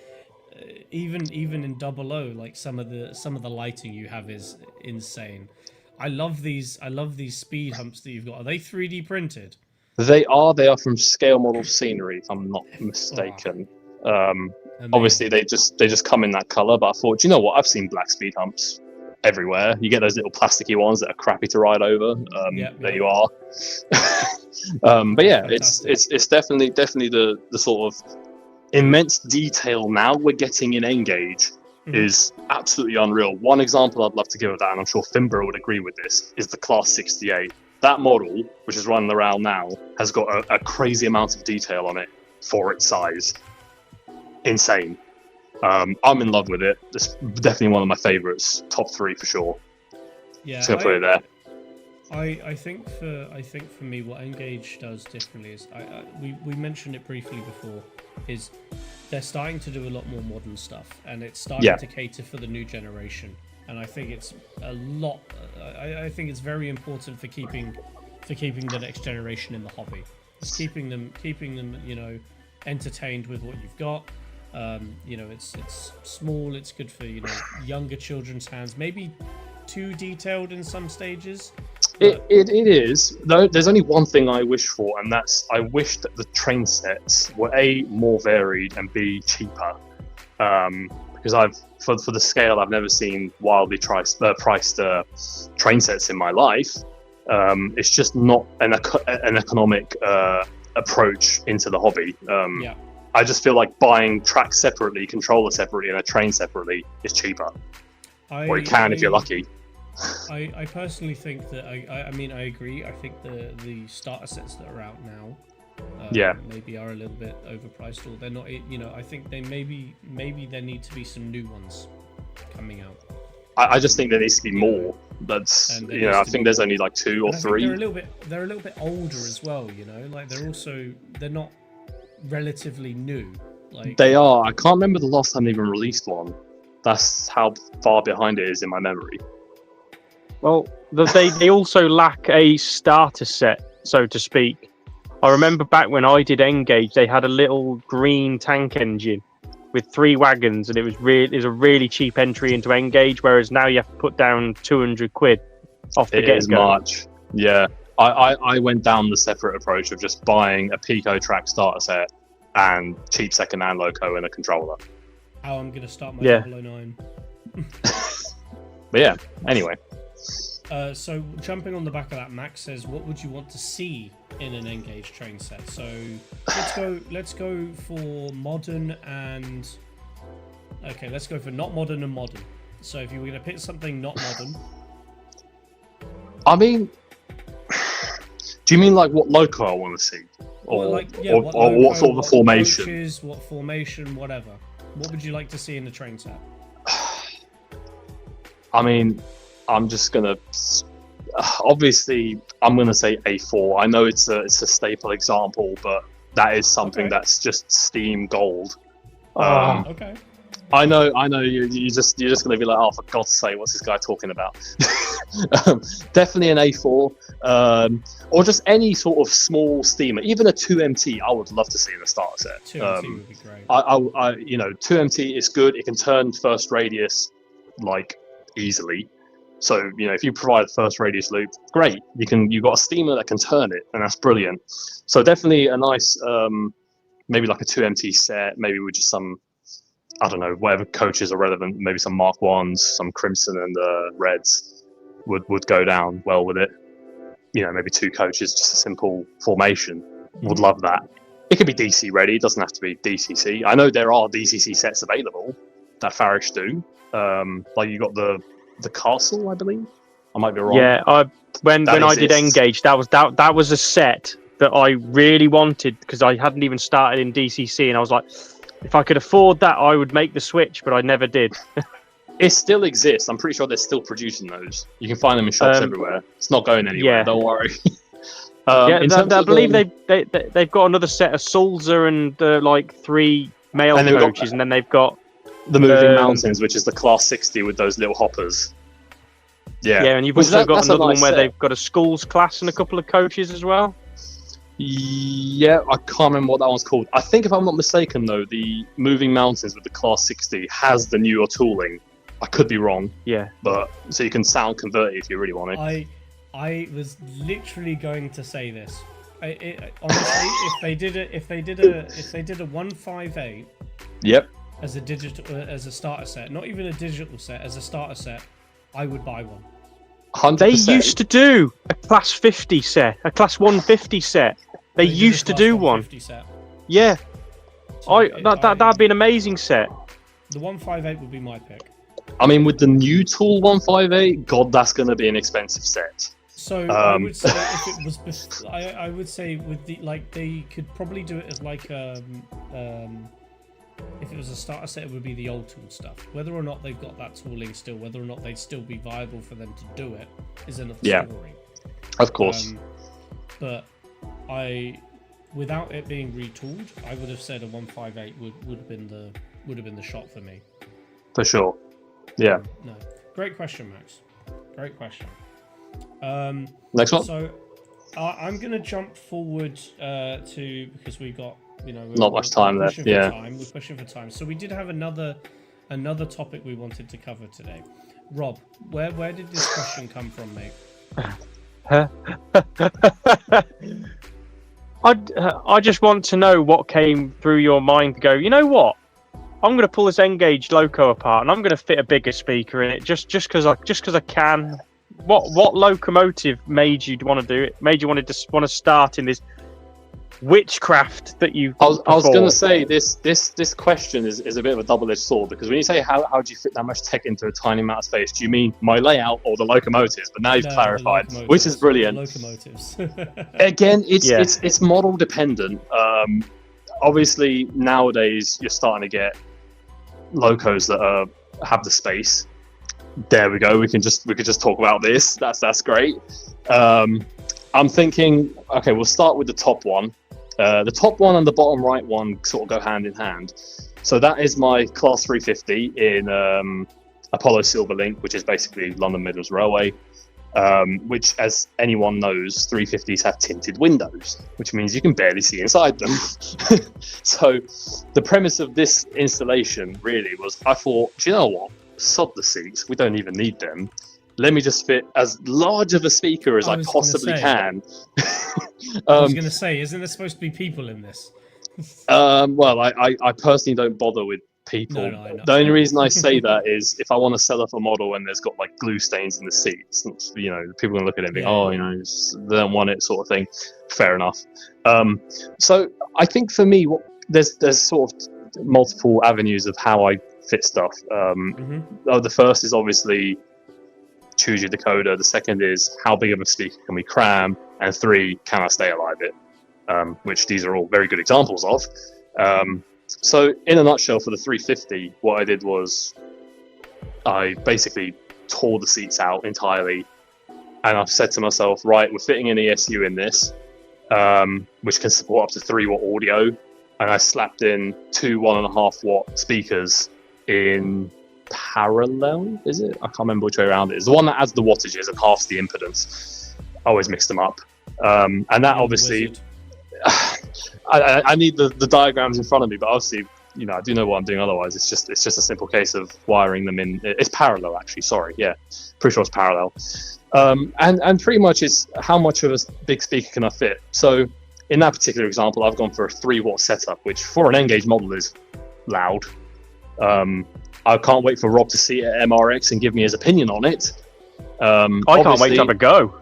[SPEAKER 2] even in 00, like some of the lighting you have is insane. I love these speed humps that you've got. Are they 3D printed?
[SPEAKER 3] They are from scale model scenery, if I'm not mistaken. Obviously they just come in that color, but I thought, you know what, I've seen black speed humps everywhere. You get those little plasticky ones that are crappy to ride over. There you are. But yeah, it's definitely the sort of immense detail now we're getting in N Gauge is absolutely unreal. One example I'd love to give of that, and I'm sure Finborough would agree with this, is the Class 68. That model, which is running around now, has got a crazy amount of detail on it for its size. Insane. I'm in love with it. It's definitely one of my favourites. Top 3 for sure.
[SPEAKER 2] Yeah,
[SPEAKER 3] Just gonna put it there.
[SPEAKER 2] I think for me, what N Gauge does differently is we mentioned it briefly before, is they're starting to do a lot more modern stuff, and it's starting to cater for the new generation. And I think it's a lot. I think it's very important for keeping the next generation in the hobby. It's keeping them entertained with what you've got. It's small. It's good for younger children's hands. Maybe too detailed in some stages.
[SPEAKER 3] It is. Though there's only one thing I wish for, and that's I wish that the train sets were A, more varied, and B, cheaper. Because for the scale, I've never seen wildly priced train sets in my life. It's just not an economic approach into the hobby. I just feel like buying tracks separately, controller separately, and a train separately is cheaper. Or you can if you're lucky.
[SPEAKER 2] I personally think that I mean I agree. I think the starter sets that are out now maybe are a little bit overpriced, or they're not. I think they maybe there need to be some new ones coming out.
[SPEAKER 3] I just think there needs to be more. That's I think there's only like 2 or 3.
[SPEAKER 2] They're a little bit older as well. Like they're not relatively new. Like
[SPEAKER 3] they are. I can't remember the last time they even released one. That's how far behind it is in my memory.
[SPEAKER 1] Well, they also lack a starter set, so to speak. I remember back when I did N Gauge, they had a little green tank engine with 3 wagons, and it was a really cheap entry into N Gauge, whereas now you have to put down £200 off the get-go.
[SPEAKER 3] It is much. Yeah. I went down the separate approach of just buying a Pico track starter set and cheap second-hand loco and a controller.
[SPEAKER 2] How I'm going to start my 009.
[SPEAKER 3] But yeah, anyway.
[SPEAKER 2] So jumping on the back of that, Max says, "What would you want to see in an N Gauge train set?" So let's go for modern and let's go for not modern and modern. So if you were going to pick something not modern,
[SPEAKER 3] I mean, do you mean like what loco I want to see, or what sort of a formation?
[SPEAKER 2] Coaches, what formation, whatever. What would you like to see in the train set?
[SPEAKER 3] I mean, I'm just gonna obviously I'm gonna say A4. I know it's a staple example, but that is something that's just Steam gold.
[SPEAKER 2] Okay.
[SPEAKER 3] I know. You're just gonna be like, oh, for God's sake, what's this guy talking about? Definitely an A4, or just any sort of small steamer, even a 2MT. I would love to see in a starter set.
[SPEAKER 2] 2MT would be great.
[SPEAKER 3] 2MT is good. It can turn first radius like easily. So if you provide a first radius loop, great. You've got a steamer that can turn it, and that's brilliant. So definitely a nice, maybe like a 2MT set, maybe with just some, I don't know, whatever coaches are relevant. Maybe some Mark 1s, some Crimson and Reds would go down well with it. Maybe 2 coaches, just a simple formation. Would love that. It could be DC ready. It doesn't have to be DCC. I know there are DCC sets available that Farish do. Like you got the castle, I believe. I might be wrong.
[SPEAKER 1] Yeah, when I did N Gauge, that was a set that I really wanted, because I hadn't even started in DCC, and I was like, if I could afford that, I would make the switch, but I never did.
[SPEAKER 3] It still exists. I'm pretty sure they're still producing those. You can find them in shops everywhere. It's not going anywhere. Don't worry.
[SPEAKER 1] I believe they've got another set of Sulzer and like 3 male coaches, and then they've got
[SPEAKER 3] the Moving Mountains, which is the Class 60 with those little hoppers. Yeah,
[SPEAKER 1] and you've also got another one where they've got a schools class and a couple of coaches as well.
[SPEAKER 3] Yeah, I can't remember what that one's called. I think, if I'm not mistaken, though, the Moving Mountains with the Class 60 has the newer tooling. I could be wrong. Yeah, but so you can sound convert it if you really want it.
[SPEAKER 2] I was literally going to say this. Honestly, if they did a 158.
[SPEAKER 3] Yep.
[SPEAKER 2] As a starter set, not even a digital set, as a starter set, I would buy one.
[SPEAKER 3] 100%.
[SPEAKER 1] They used to do a Class 50 set, a Class 150 set. They used to do one.
[SPEAKER 2] Set.
[SPEAKER 1] Yeah. So that'd be an amazing set.
[SPEAKER 2] The 158 would be my pick.
[SPEAKER 3] I mean, with the new tool 158, God, that's going to be an expensive set.
[SPEAKER 2] So I would say if it was, I would say with they could probably do it as like if it was a starter set, it would be the old tool stuff. Whether or not they've got that tooling still, whether or not they'd still be viable for them to do it, is another story.
[SPEAKER 3] Of course.
[SPEAKER 2] But without it being retooled, I would have said a 158 would have been the shot for me.
[SPEAKER 3] For sure. Yeah.
[SPEAKER 2] No. Great question, Max. Great question.
[SPEAKER 3] Next one.
[SPEAKER 2] So I'm going to jump forward to, because we got,
[SPEAKER 3] not much time left. Yeah.
[SPEAKER 2] We're pushing for time. So we did have another topic we wanted to cover today. Rob, where did this question come from, mate?
[SPEAKER 1] I just want to know what came through your mind to go, you know what? I'm going to pull this N Gauge Loco apart and I'm going to fit a bigger speaker in it just because I can. What locomotive made you want to do it? Made you want to start in this witchcraft that you?
[SPEAKER 3] I was going to say this question is a bit of a double-edged sword, because when you say how do you fit that much tech into a tiny amount of space, do you mean my layout or the locomotives? But now you've clarified, which is brilliant.
[SPEAKER 2] Locomotives.
[SPEAKER 3] Again, it's model dependent. Obviously nowadays you're starting to get locos that have the space. There we go. We could just talk about this. That's great. I'm thinking, okay, we'll start with the top one. The top one and the bottom right one sort of go hand in hand. So that is my Class 350 in Apollo Silverlink, which is basically London Midlands Railway, which, as anyone knows, 350s have tinted windows, which means you can barely see inside them. So the premise of this installation really was, I thought, do you know what? Sod the seats. We don't even need them. Let me just fit as large of a speaker as I possibly can.
[SPEAKER 2] I was going to say, isn't there supposed to be people in this?
[SPEAKER 3] Well, I personally don't bother with people.
[SPEAKER 2] No, I know.
[SPEAKER 3] The only reason I say that is if I want to sell off a model and there's got like glue stains in the seats, people are going to look at it and think, they don't want it, sort of thing. Fair enough. So I think for me, there's sort of multiple avenues of how I fit stuff. The first is obviously choose your decoder. The second is how big of a speaker can we cram, and 3, can I stay alive it? Which these are all very good examples of. So in a nutshell, for the 350, what I did was I basically tore the seats out entirely, and I've said to myself, right, we're fitting an ESU in this, which can support up to 3 watt audio, and I slapped in 2 1.5 watt speakers in parallel, is it? I can't remember which way around it is. The one that adds the wattages and halves the impedance. I always mix them up. And that obviously, I need the diagrams in front of me, but obviously, I do know what I'm doing otherwise. It's just a simple case of wiring them in. It's parallel, actually. Sorry. Yeah. Pretty sure it's parallel. And pretty much it's how much of a big speaker can I fit? So in that particular example, I've gone for a 3 watt setup, which for an N Gauge model is loud. I can't wait for Rob to see it at MRX and give me his opinion on it.
[SPEAKER 1] I can't wait to have a go.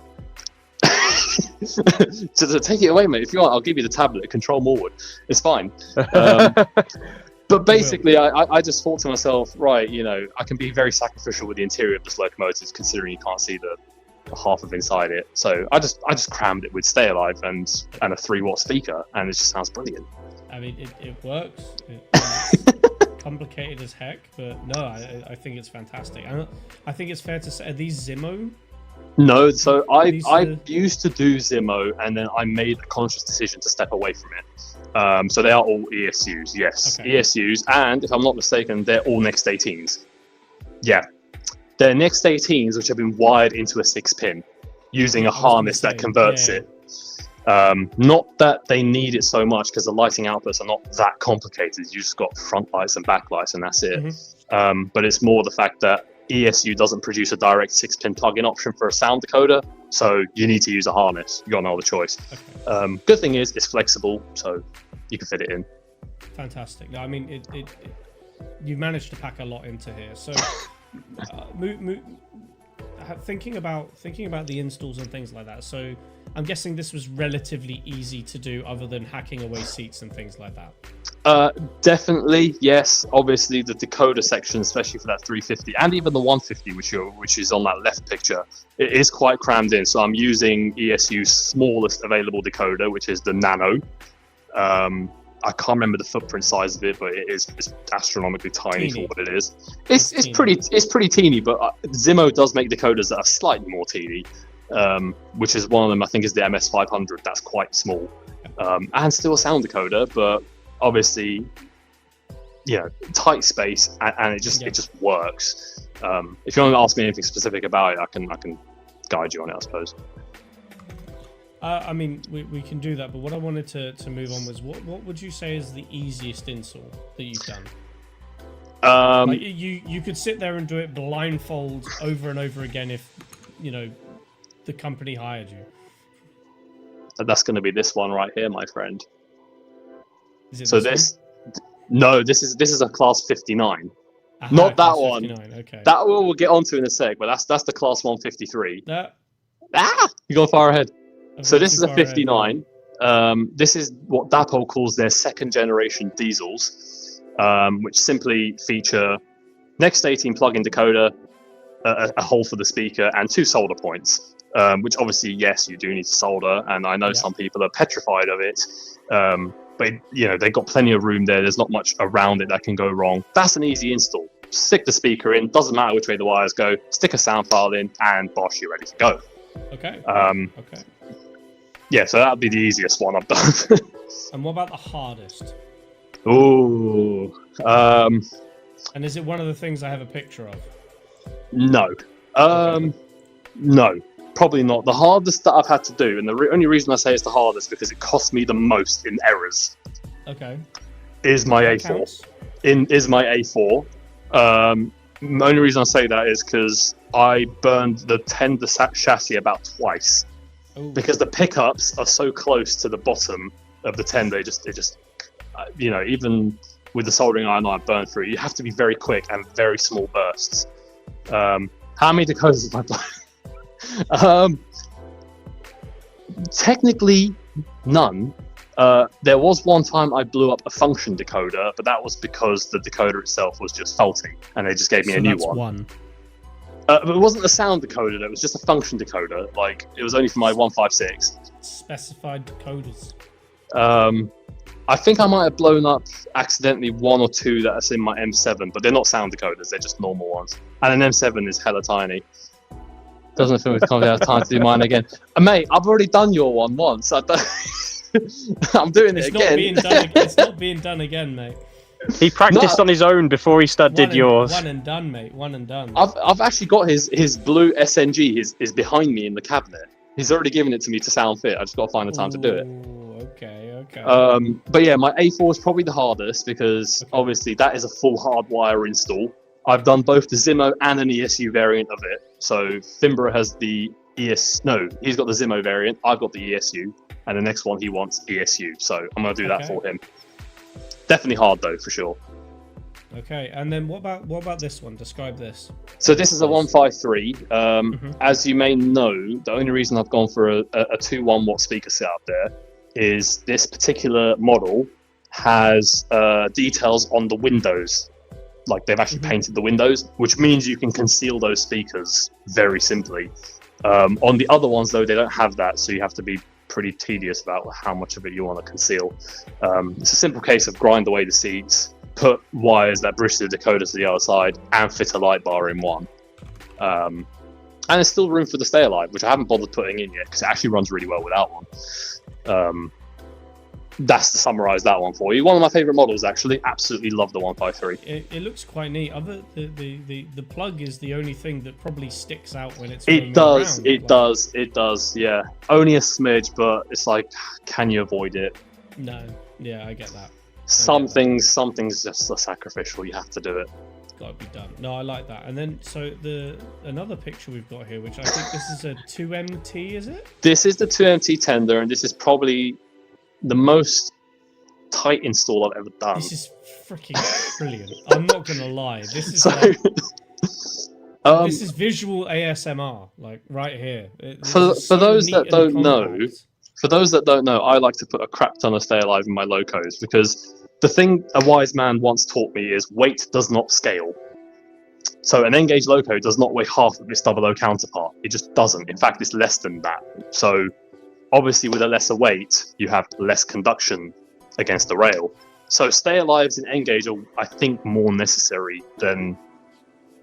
[SPEAKER 3] So take it away, mate. If you want, I'll give you the tablet to control Moorwood. It's fine. But basically, I just thought to myself, right, I can be very sacrificial with the interior of this locomotive, considering you can't see the half of inside it. So I just crammed it with Stay Alive and a 3 watt speaker, and it just sounds brilliant.
[SPEAKER 2] I mean, it works. Complicated as heck, but no, I think it's fantastic. I think it's fair to say, are these Zimmo?
[SPEAKER 3] No, so I used to do Zimmo, and then I made a conscious decision to step away from it. So they are all ESUs, yes. Okay. ESUs, and if I'm not mistaken, they're all Next 18s. Yeah. They're Next 18s, which have been wired into a 6-pin, using a harness that converts it. Not that they need it so much, because the lighting outputs are not that complicated. You just got front lights and back lights, and that's it. But it's more the fact that ESU doesn't produce a direct 6-pin plug-in option for a sound decoder, so you need to use a harness. You got no other choice. Okay. Good thing is it's flexible, so you can fit it in.
[SPEAKER 2] Fantastic. No, I mean, you've managed to pack a lot into here. So, thinking about the installs and things like that. So, I'm guessing this was relatively easy to do, other than hacking away seats and things like that.
[SPEAKER 3] Definitely, yes. Obviously, the decoder section, especially for that 350 and even the 150, which is on that left picture, it is quite crammed in. So I'm using ESU's smallest available decoder, which is the Nano. I can't remember the footprint size of it, but it's astronomically tiny for what it is. It's pretty teeny, but Zimmo does make decoders that are slightly more teeny. which is one of them. I think is the MS500. That's quite small, and still a sound decoder, but obviously, tight space, and it just works. If you want to ask me anything specific about it, I can guide you on it, I suppose.
[SPEAKER 2] I mean, we can do that, but what I wanted to move on was what would you say is the easiest install that you've done? Like you could sit there and do it blindfold over and over again if the company hired you.
[SPEAKER 3] That's going to be this one right here, my friend.
[SPEAKER 2] Is it
[SPEAKER 3] So
[SPEAKER 2] this
[SPEAKER 3] no, this is a class 59.
[SPEAKER 2] one?
[SPEAKER 3] Not that
[SPEAKER 2] Class
[SPEAKER 3] one.
[SPEAKER 2] 59, okay.
[SPEAKER 3] That one we'll get onto in a sec, but that's the class 153.
[SPEAKER 2] That
[SPEAKER 3] You got far ahead.
[SPEAKER 2] I've
[SPEAKER 3] So
[SPEAKER 2] gone
[SPEAKER 3] this
[SPEAKER 2] too
[SPEAKER 3] is a
[SPEAKER 2] far ahead.
[SPEAKER 3] 59. This is what Dapol calls their second generation diesels, which simply feature next 18 plug-in decoder, a hole for the speaker, and 2 solder points. Which obviously, yes, you do need to solder, and I know some people are petrified of it. But they've got plenty of room there. There's not much around it that can go wrong. That's an easy install. Stick the speaker in. Doesn't matter which way the wires go. Stick a sound file in, and bosh, you're ready to go.
[SPEAKER 2] Okay.
[SPEAKER 3] Okay. Yeah, so that would be the easiest one I've done.
[SPEAKER 2] And what about the hardest?
[SPEAKER 3] Ooh.
[SPEAKER 2] And is it one of the things I have a picture of?
[SPEAKER 3] No.
[SPEAKER 2] Okay.
[SPEAKER 3] No. Probably not. The hardest that I've had to do, and the only reason I say it's the hardest because it cost me the most in errors.
[SPEAKER 2] Okay.
[SPEAKER 3] Is my
[SPEAKER 2] That
[SPEAKER 3] A4.
[SPEAKER 2] counts?
[SPEAKER 3] Is my A4. The only reason I say that is because I burned the tender chassis about twice.
[SPEAKER 2] Ooh.
[SPEAKER 3] Because the pickups are so close to the bottom of the tender, it just even with the soldering iron I burned through, you have to be very quick and very small bursts. How many decoders have I blown? Technically, none. There was one time I blew up a function decoder, but that was because the decoder itself was just faulty, and they just gave me a new one. But it wasn't a sound decoder; it was just a function decoder. Like it was only for my 156.
[SPEAKER 2] Specified decoders.
[SPEAKER 3] I think I might have blown up accidentally 1 or 2 that's in my M7, but they're not sound decoders; they're just normal ones. And an M7 is hella tiny. Doesn't feel we've have time to do mine again. Mate, I've already done your one once. I'm doing it again.
[SPEAKER 2] It's not being done again, mate.
[SPEAKER 1] He practiced on his own before he did yours.
[SPEAKER 2] One and done, mate. One and done.
[SPEAKER 3] I've actually got his blue SNG is behind me in the cabinet. He's already given it to me to sound fit. I just got to find the time to do it.
[SPEAKER 2] Okay.
[SPEAKER 3] But yeah, my A4 is probably the hardest because obviously that is a full hardwire install. I've done both the Zimmo and an ESU variant of it. So Fimbra has the he's got the Zimmo variant. I've got the ESU, and the next one he wants ESU. So I'm gonna do that for him. Definitely hard though, for sure.
[SPEAKER 2] Okay, and then what about this one? Describe this.
[SPEAKER 3] So this is a 153. As you may know, the only reason I've gone for a 2.1 watt speaker setup there is this particular model has details on the windows. Like they've actually painted the windows, which means you can conceal those speakers very simply. On the other ones, though, they don't have that, so you have to be pretty tedious about how much of it you want to conceal. It's a simple case of grind away the seats, put wires that bridge the decoder to the other side, and fit a light bar in one. And there's still room for the Stay Alive, which I haven't bothered putting in yet because it actually runs really well without one. That's to summarize that one for you. One of my favorite models, actually. Absolutely love the 153.
[SPEAKER 2] It looks quite neat. The plug is the only thing that probably sticks out when it's.
[SPEAKER 3] It does. Yeah, only a smidge, but it's like, can you avoid it?
[SPEAKER 2] No. Yeah, I get that.
[SPEAKER 3] Some things just are sacrificial. You have to do it.
[SPEAKER 2] It's got to be done. No, I like that. And then so another picture we've got here, which I think this is a 2MT, is it?
[SPEAKER 3] This is the 2MT tender, and this is probably the most tight install I've ever done.
[SPEAKER 2] This is freaking brilliant. I'm not gonna lie. This is this is visual ASMR, like right here.
[SPEAKER 3] For those that don't know, I like to put a crap ton of Stay Alive in my locos because the thing a wise man once taught me is weight does not scale. So an N Gauge loco does not weigh half of its 00 counterpart. It just doesn't. In fact, it's less than that. So obviously, with a lesser weight, you have less conduction against the rail. So Stay Alives in N Gauge are, I think, more necessary than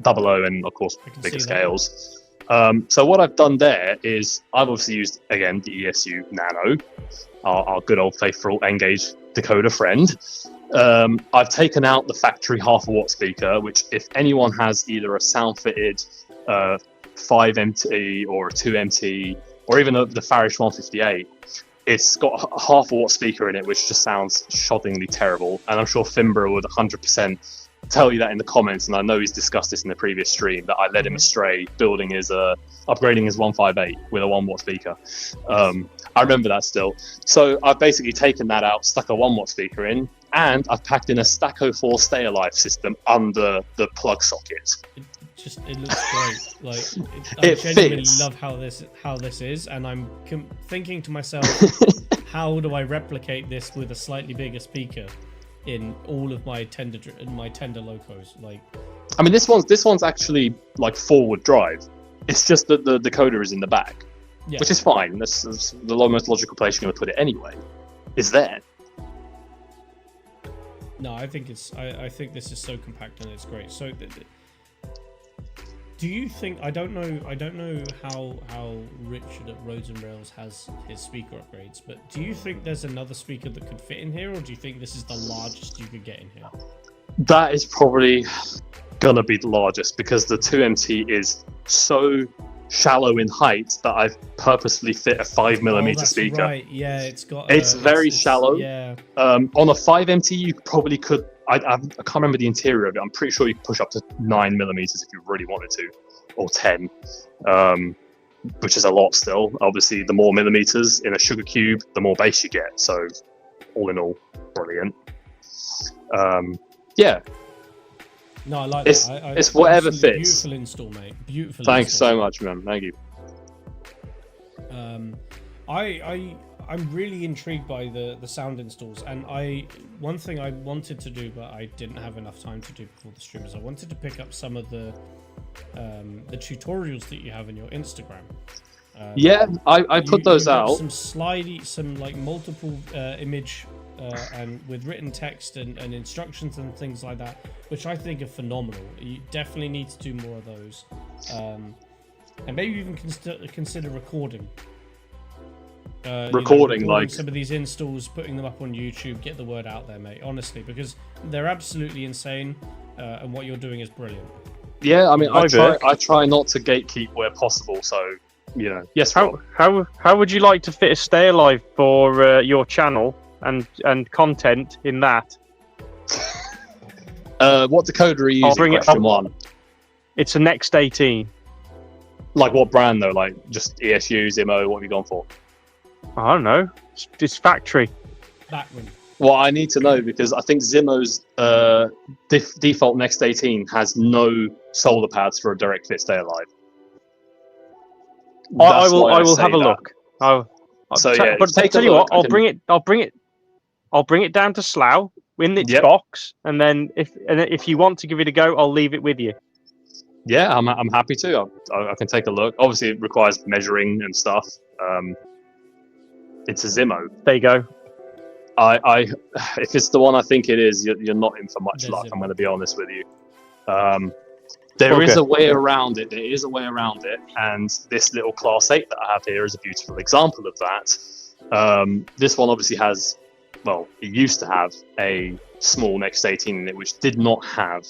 [SPEAKER 3] 00 and, of course, bigger scales. So what I've done there is I've obviously used, again, the ESU Nano, our good old faithful N Gauge decoder friend. I've taken out the factory 0.5 watt speaker, which if anyone has either a sound fitted 5MT or a 2MT, or even the Farish 158, it's got a 0.5 watt speaker in it, which just sounds shoddingly terrible. And I'm sure Fimbra would 100% tell you that in the comments, and I know he's discussed this in the previous stream, that I led him astray upgrading his 158 with a 1 watt speaker. I remember that still. So I've basically taken that out, stuck a 1 watt speaker in, and I've packed in a Stacko 4 Stay Alive system under the plug socket.
[SPEAKER 2] It looks great. Like I
[SPEAKER 3] It
[SPEAKER 2] genuinely
[SPEAKER 3] fits.
[SPEAKER 2] love how this is, and I'm thinking to myself, how do I replicate this with a slightly bigger speaker in all of my tender locos? Like,
[SPEAKER 3] I mean, this one's actually like forward drive. It's just that the decoder is in the back,
[SPEAKER 2] yeah.
[SPEAKER 3] which is fine. That's the most logical place you're going to put it anyway. Is there?
[SPEAKER 2] No, I think I think this is so compact and it's great. So, do you think? I don't know how Richard at Roads and Rails has his speaker upgrades, but do you think there's another speaker that could fit in here, or do you think this is the largest you could get in here?
[SPEAKER 3] That is probably gonna be the largest, because the 2MT is so shallow in height that I've purposely fit a 5mm
[SPEAKER 2] that's
[SPEAKER 3] speaker.
[SPEAKER 2] Right. Yeah, it's got.
[SPEAKER 3] It's very shallow.
[SPEAKER 2] Yeah.
[SPEAKER 3] On a 5MT, you probably could. I can't remember the interior of it. I'm pretty sure you could push up to 9mm if you really wanted to, or 10, which is a lot still. Obviously, the more millimeters in a sugar cube, the more bass you get. So, all in all, brilliant. Yeah.
[SPEAKER 2] No, I like
[SPEAKER 3] it's,
[SPEAKER 2] that.
[SPEAKER 3] It's whatever
[SPEAKER 2] absolutely
[SPEAKER 3] fits.
[SPEAKER 2] Beautiful install, mate. Beautiful.
[SPEAKER 3] Thanks
[SPEAKER 2] install.
[SPEAKER 3] so much, man. Thank you.
[SPEAKER 2] I'm really intrigued by the sound installs, and one thing I wanted to do but I didn't have enough time to do before the stream is I wanted to pick up some of the tutorials that you have in your Instagram.
[SPEAKER 3] Yeah, I put those
[SPEAKER 2] you have
[SPEAKER 3] out.
[SPEAKER 2] some like multiple image and with written text and instructions and things like that, which I think are phenomenal. You definitely need to do more of those, and maybe even consider recording.
[SPEAKER 3] Recording like
[SPEAKER 2] some of these installs, putting them up on YouTube, get the word out there, mate. Honestly, because they're absolutely insane, and what you're doing is brilliant.
[SPEAKER 3] Yeah, I mean, I
[SPEAKER 1] Ayberk.
[SPEAKER 3] try not to gatekeep where possible. So, you know, yes.
[SPEAKER 1] How would you like to fit a Stay Alive for your channel and content in that?
[SPEAKER 3] What decoder are you
[SPEAKER 1] I'll
[SPEAKER 3] using?
[SPEAKER 1] bring it
[SPEAKER 3] Question
[SPEAKER 1] up.
[SPEAKER 3] one.
[SPEAKER 1] It's a Next 18.
[SPEAKER 3] Like what brand though? Like just ESU, Zimmo? What have you gone for?
[SPEAKER 1] I don't know. It's factory.
[SPEAKER 2] That one.
[SPEAKER 3] Well, I need to know because I think Zimmo's default Next 18 has no solder pads for a direct fit Stay Alive.
[SPEAKER 1] I will have a look. But
[SPEAKER 3] take a
[SPEAKER 1] tell you
[SPEAKER 3] look.
[SPEAKER 1] what, I'll bring it down to Slough in its
[SPEAKER 3] Yep.
[SPEAKER 1] box, and then if you want to give it a go, I'll leave it with you.
[SPEAKER 3] Yeah, I'm happy to. I can take a look. Obviously, it requires measuring and stuff. It's a Zimmo.
[SPEAKER 1] There you go.
[SPEAKER 3] If it's the one I think it is, you're not in for much
[SPEAKER 2] There's
[SPEAKER 3] luck.
[SPEAKER 2] Zimmo.
[SPEAKER 3] I'm going to be honest with you. There is
[SPEAKER 1] Okay.
[SPEAKER 3] a way around it. There is a way around it, and this little Class 8 that I have here is a beautiful example of that. This one obviously has, well, it used to have a small Next 18 in it, which did not have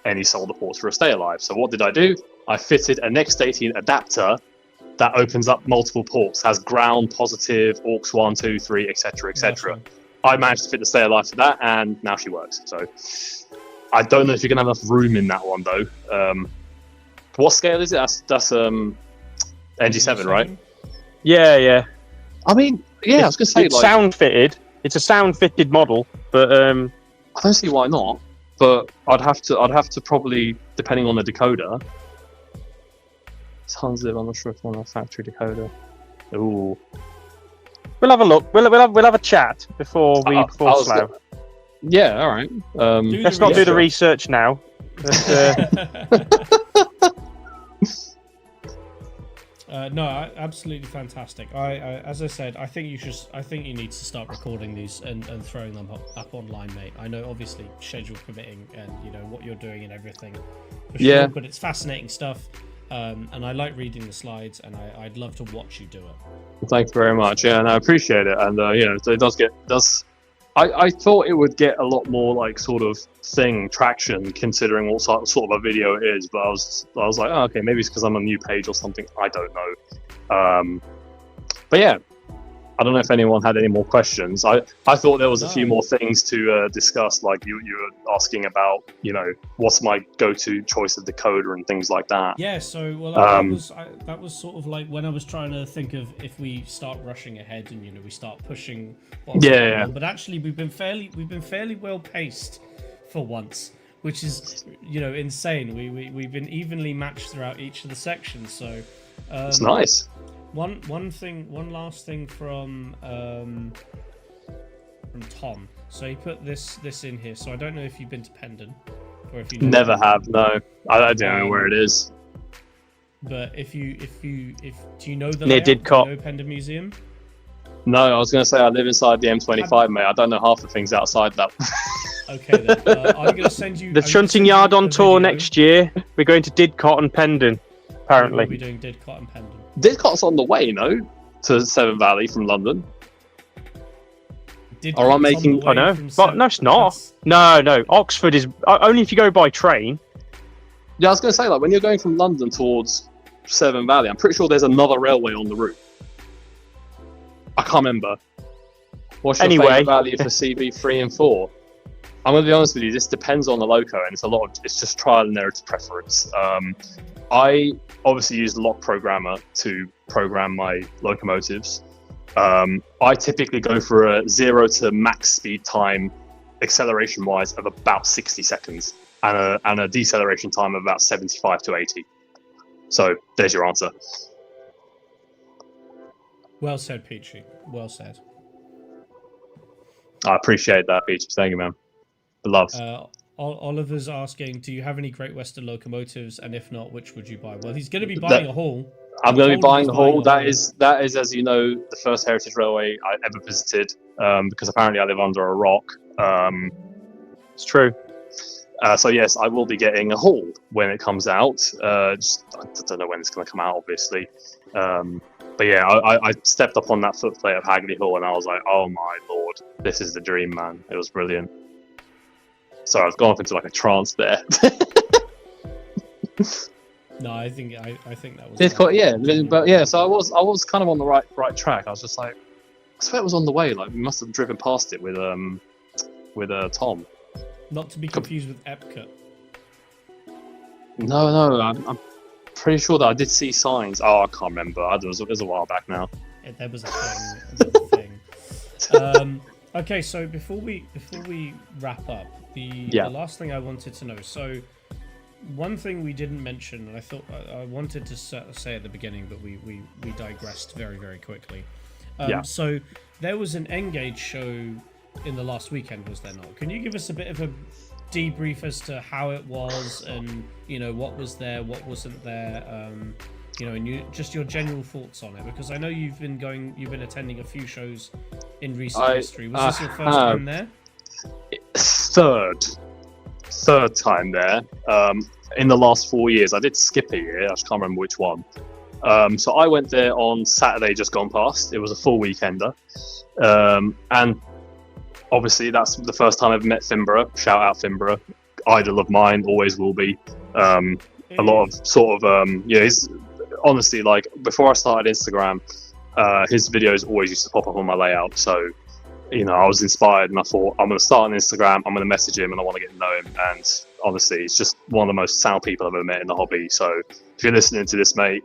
[SPEAKER 3] any solder ports for a Stay Alive. So what did I do? I fitted a Next 18 adapter that opens up multiple ports, has ground, positive, aux 1, 2, 3, etc., etc. I managed to fit the Stay Alive to that, and now she works. So I don't know if you're gonna have enough room in that one though. What scale is it? That's NG7, right?
[SPEAKER 1] Yeah.
[SPEAKER 3] I mean, yeah, I was gonna say
[SPEAKER 1] It's
[SPEAKER 3] like
[SPEAKER 1] sound fitted. It's a sound fitted model, but
[SPEAKER 3] I don't see why not. But I'd have to probably, depending on the decoder. Tons of, I'm not sure if I'm a factory decoder. Ooh.
[SPEAKER 1] we'll have a look. We'll have a chat before Slough.
[SPEAKER 3] Yeah, all right.
[SPEAKER 1] Let's not do the research now.
[SPEAKER 2] No, absolutely fantastic. As I said, I think you need to start recording these and throwing them up online, mate. I know, obviously, schedule permitting and you know what you're doing and everything. For
[SPEAKER 3] Yeah.
[SPEAKER 2] sure, but it's fascinating stuff. And I like reading the slides, and I'd love to watch you do it.
[SPEAKER 3] Thank you very much. Yeah, and I appreciate it. And it does. I thought it would get a lot more like sort of traction, considering what sort of a video it is. But I was like, oh, okay, maybe it's because I'm a new page or something. I don't know. But yeah, I don't know if anyone had any more questions. I thought there was a few more things to discuss, like you were asking about, what's my go-to choice of decoder and things like that.
[SPEAKER 2] Yeah, so that was sort of like when I was trying to think of if we start rushing ahead and we start pushing.
[SPEAKER 3] Yeah.
[SPEAKER 2] But actually, we've been fairly well paced for once, which is insane. We've been evenly matched throughout each of the sections, so
[SPEAKER 3] it's nice.
[SPEAKER 2] One last thing from Tom. So he put this in here. So I don't know if you've been to Pendon, or if you
[SPEAKER 3] never have. No, I don't know where it is.
[SPEAKER 2] But do you know the
[SPEAKER 1] near
[SPEAKER 2] layout?
[SPEAKER 1] Didcot.
[SPEAKER 2] Do you know Pendon Museum?
[SPEAKER 1] No,
[SPEAKER 3] I was going to say I live inside the M25, mate. I don't know half the things outside that.
[SPEAKER 2] Okay, then. I'm going to send you...
[SPEAKER 1] The Shunting Yard on tour next year. We're going to Didcot and Pendon, apparently.
[SPEAKER 2] We'll be doing Didcot and Pendon.
[SPEAKER 3] Didcot's on the way, to Severn Valley from London.
[SPEAKER 2] Or I'm making...
[SPEAKER 1] I know. But no, it's not. No. Oxford is... Only if you go by train.
[SPEAKER 3] Yeah, I was going to say, like, when you're going from London towards Severn Valley, I'm pretty sure there's another railway on the route. I can't remember. What's your favourite value for CV3 and 4? I'm going to be honest with you, this depends on the loco, and it's just trial and error to preference. I obviously use the lock programmer to program my locomotives. I typically go for a 0 to max speed time, acceleration-wise, of about 60 seconds, and a deceleration time of about 75 to 80. So there's your answer.
[SPEAKER 2] Well said, Peachy. Well said.
[SPEAKER 3] I appreciate that, Peachy. Thank you, man. Love.
[SPEAKER 2] Oliver's asking, do you have any Great Western locomotives? And if not, which would you buy? Well, he's going to be buying a Hall.
[SPEAKER 3] I'm going to be buying a Hall. That is, as you know, the first heritage railway I ever visited, because apparently I live under a rock.
[SPEAKER 1] It's true.
[SPEAKER 3] So yes, I will be getting a Hall when it comes out. I don't know when it's going to come out, obviously. But yeah, I stepped up on that footplate of Hagley Hall, and I was like, oh my lord, this is the dream, man. It was brilliant. Sorry, I've gone off into like a trance there.
[SPEAKER 2] No, I think that was.
[SPEAKER 3] But yeah, so I was kind of on the right track. I was just like, I swear it was on the way. Like we must have driven past it with Tom.
[SPEAKER 2] Not to be confused with Epcot.
[SPEAKER 3] No, I'm pretty sure that I did see signs. Oh, I can't remember. It was a while back now.
[SPEAKER 2] There was a thing. Okay, so before we wrap up, the last thing I wanted to know. So, one thing we didn't mention, and I thought I wanted to say at the beginning, but we digressed very, very quickly. So there was an N Gauge show in the last weekend, was there not? Can you give us a bit of a debrief as to how it was, and what was there, what wasn't there, and just your general thoughts on it? Because I know you've been attending a few shows in recent history. Was this your first time there?
[SPEAKER 3] Third time there. In the last 4 years, I did skip a year. I just can't remember which one. So I went there on Saturday, just gone past. It was a full weekender, and obviously that's the first time I've met Finborough. Shout out Finborough, idol of mine, always will be. A lot of sort of he's honestly, like, before I started Instagram, his videos always used to pop up on my layout. So, I was inspired, and I thought, I'm going to start on Instagram, I'm going to message him, and I want to get to know him. And honestly, he's just one of the most sound people I've ever met in the hobby. So if you're listening to this, mate,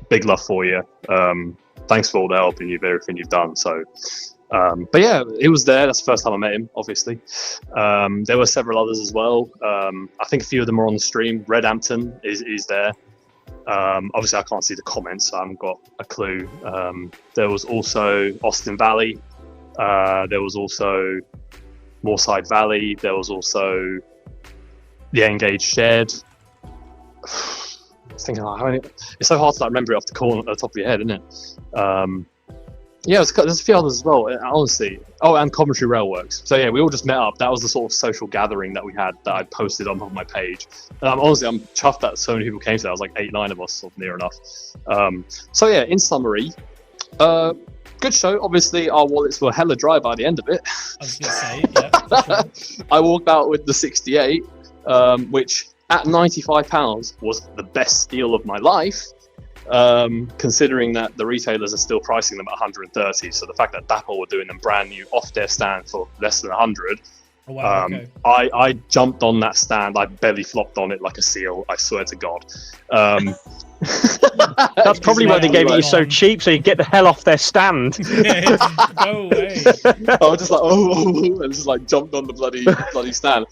[SPEAKER 3] big love for you. Thanks for all the help and everything you've done. So, but yeah, it was there. That's the first time I met him, obviously. There were several others as well. I think a few of them are on the stream. Redhampton is there. Obviously, I can't see the comments, so I haven't got a clue. There was also Austin Valley. There was also Moorside Valley. There was also the N Gauge Shed. I was thinking, how many? It's so hard to remember it off the top of your head, isn't it? Yeah, there's a few others as well, honestly. Oh, and Coventry Railworks. So yeah, we all just met up. That was the sort of social gathering that we had that I posted on my page. And honestly, I'm chuffed that so many people came to that. It was like 8-9 of us, sort of near enough. So yeah, in summary, good show. Obviously, our wallets were hella dry by the end of it.
[SPEAKER 2] I was going to say, yeah. Sure.
[SPEAKER 3] I walked out with the 68, which at £95 was the best steal of my life. Considering that the retailers are still pricing them at 130, so the fact that Dapple were doing them brand new off their stand for less than 100,
[SPEAKER 2] Oh, wow, okay.
[SPEAKER 3] I jumped on that stand. I belly flopped on it like a seal. I swear to God.
[SPEAKER 1] That's probably why they gave it you so cheap, so you get the hell off their stand.
[SPEAKER 2] Yeah, go away.
[SPEAKER 3] I was just like, and just like jumped on the bloody stand.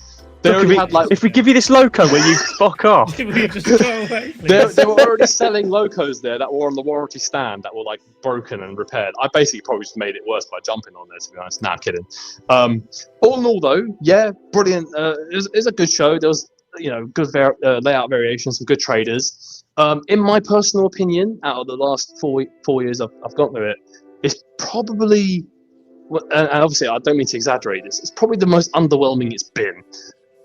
[SPEAKER 1] If we give you this loco, will you fuck off?
[SPEAKER 2] We just go away,
[SPEAKER 3] they were already selling locos there that were on the warranty stand that were like broken and repaired. I basically probably just made it worse by jumping on there, to be honest. Nah, I'm kidding. All in all, though, yeah, brilliant. It was a good show. There was, good layout variations, some good traders. In my personal opinion, out of the last four years I've gone through it, it's probably, and obviously I don't mean to exaggerate this, it's probably the most underwhelming it's been.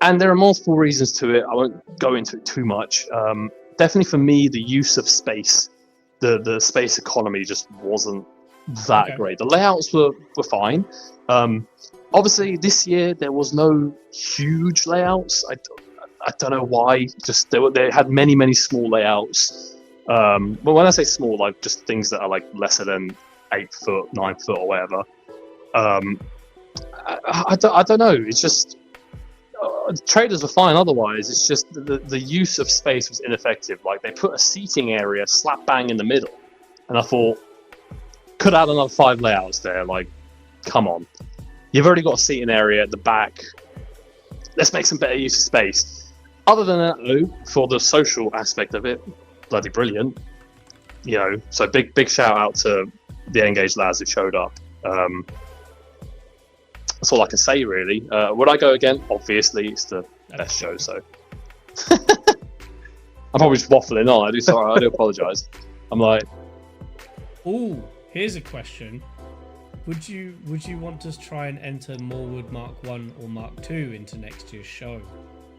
[SPEAKER 3] And there are multiple reasons to it. I won't go into it too much. Definitely for me, the use of space, the space economy just wasn't that great. The layouts were fine. Obviously, this year there was no huge layouts. I don't know why. Just they had many small layouts. But when I say small, like just things that are like lesser than 8 foot, 9 foot, or whatever. I don't know. It's just. Traders were fine otherwise. It's just the use of space was ineffective. Like they put a seating area slap bang in the middle, and I thought, could add another 5 layouts there. Like, come on, you've already got a seating area at the back. Let's make some better use of space. Other than that, though, for the social aspect of it, bloody brilliant. So big shout out to the N Gauge lads who showed up. That's all I can say, really. Would I go again? Obviously, it's the best show, so... I'm probably just waffling on. I do apologise. I'm like...
[SPEAKER 2] Ooh, here's a question. Would you want to try and enter Moorwood Mark 1 or Mark 2 into next year's show?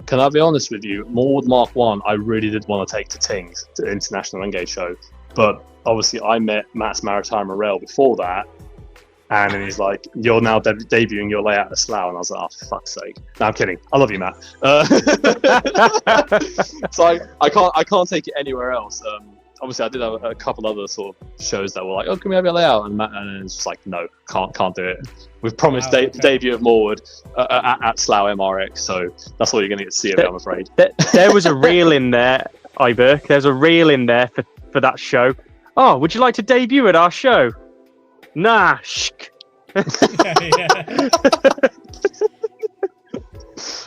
[SPEAKER 3] Can I be honest with you? Moorwood Mark 1, I really did want to take to Tings, to the International N Gauge show. But, obviously, I met Matt's Maritime Rail before that. And then he's like, "You're now debuting your layout at Slough," and I was like, "Oh, for fuck's sake!" No, I'm kidding. I love you, Matt. So I can't take it anywhere else. Obviously, I did have a couple other sort of shows that were like, "Oh, can we have your layout?" And it's just like, "No, can't do it." We've promised debut of Moorwood at Slough MRX, so that's all you're going to get to see of it, I'm afraid.
[SPEAKER 1] There was a reel in there, Ayberk. There's a reel in there for that show. Oh, would you like to debut at our show? Nah, shk.
[SPEAKER 2] Yeah.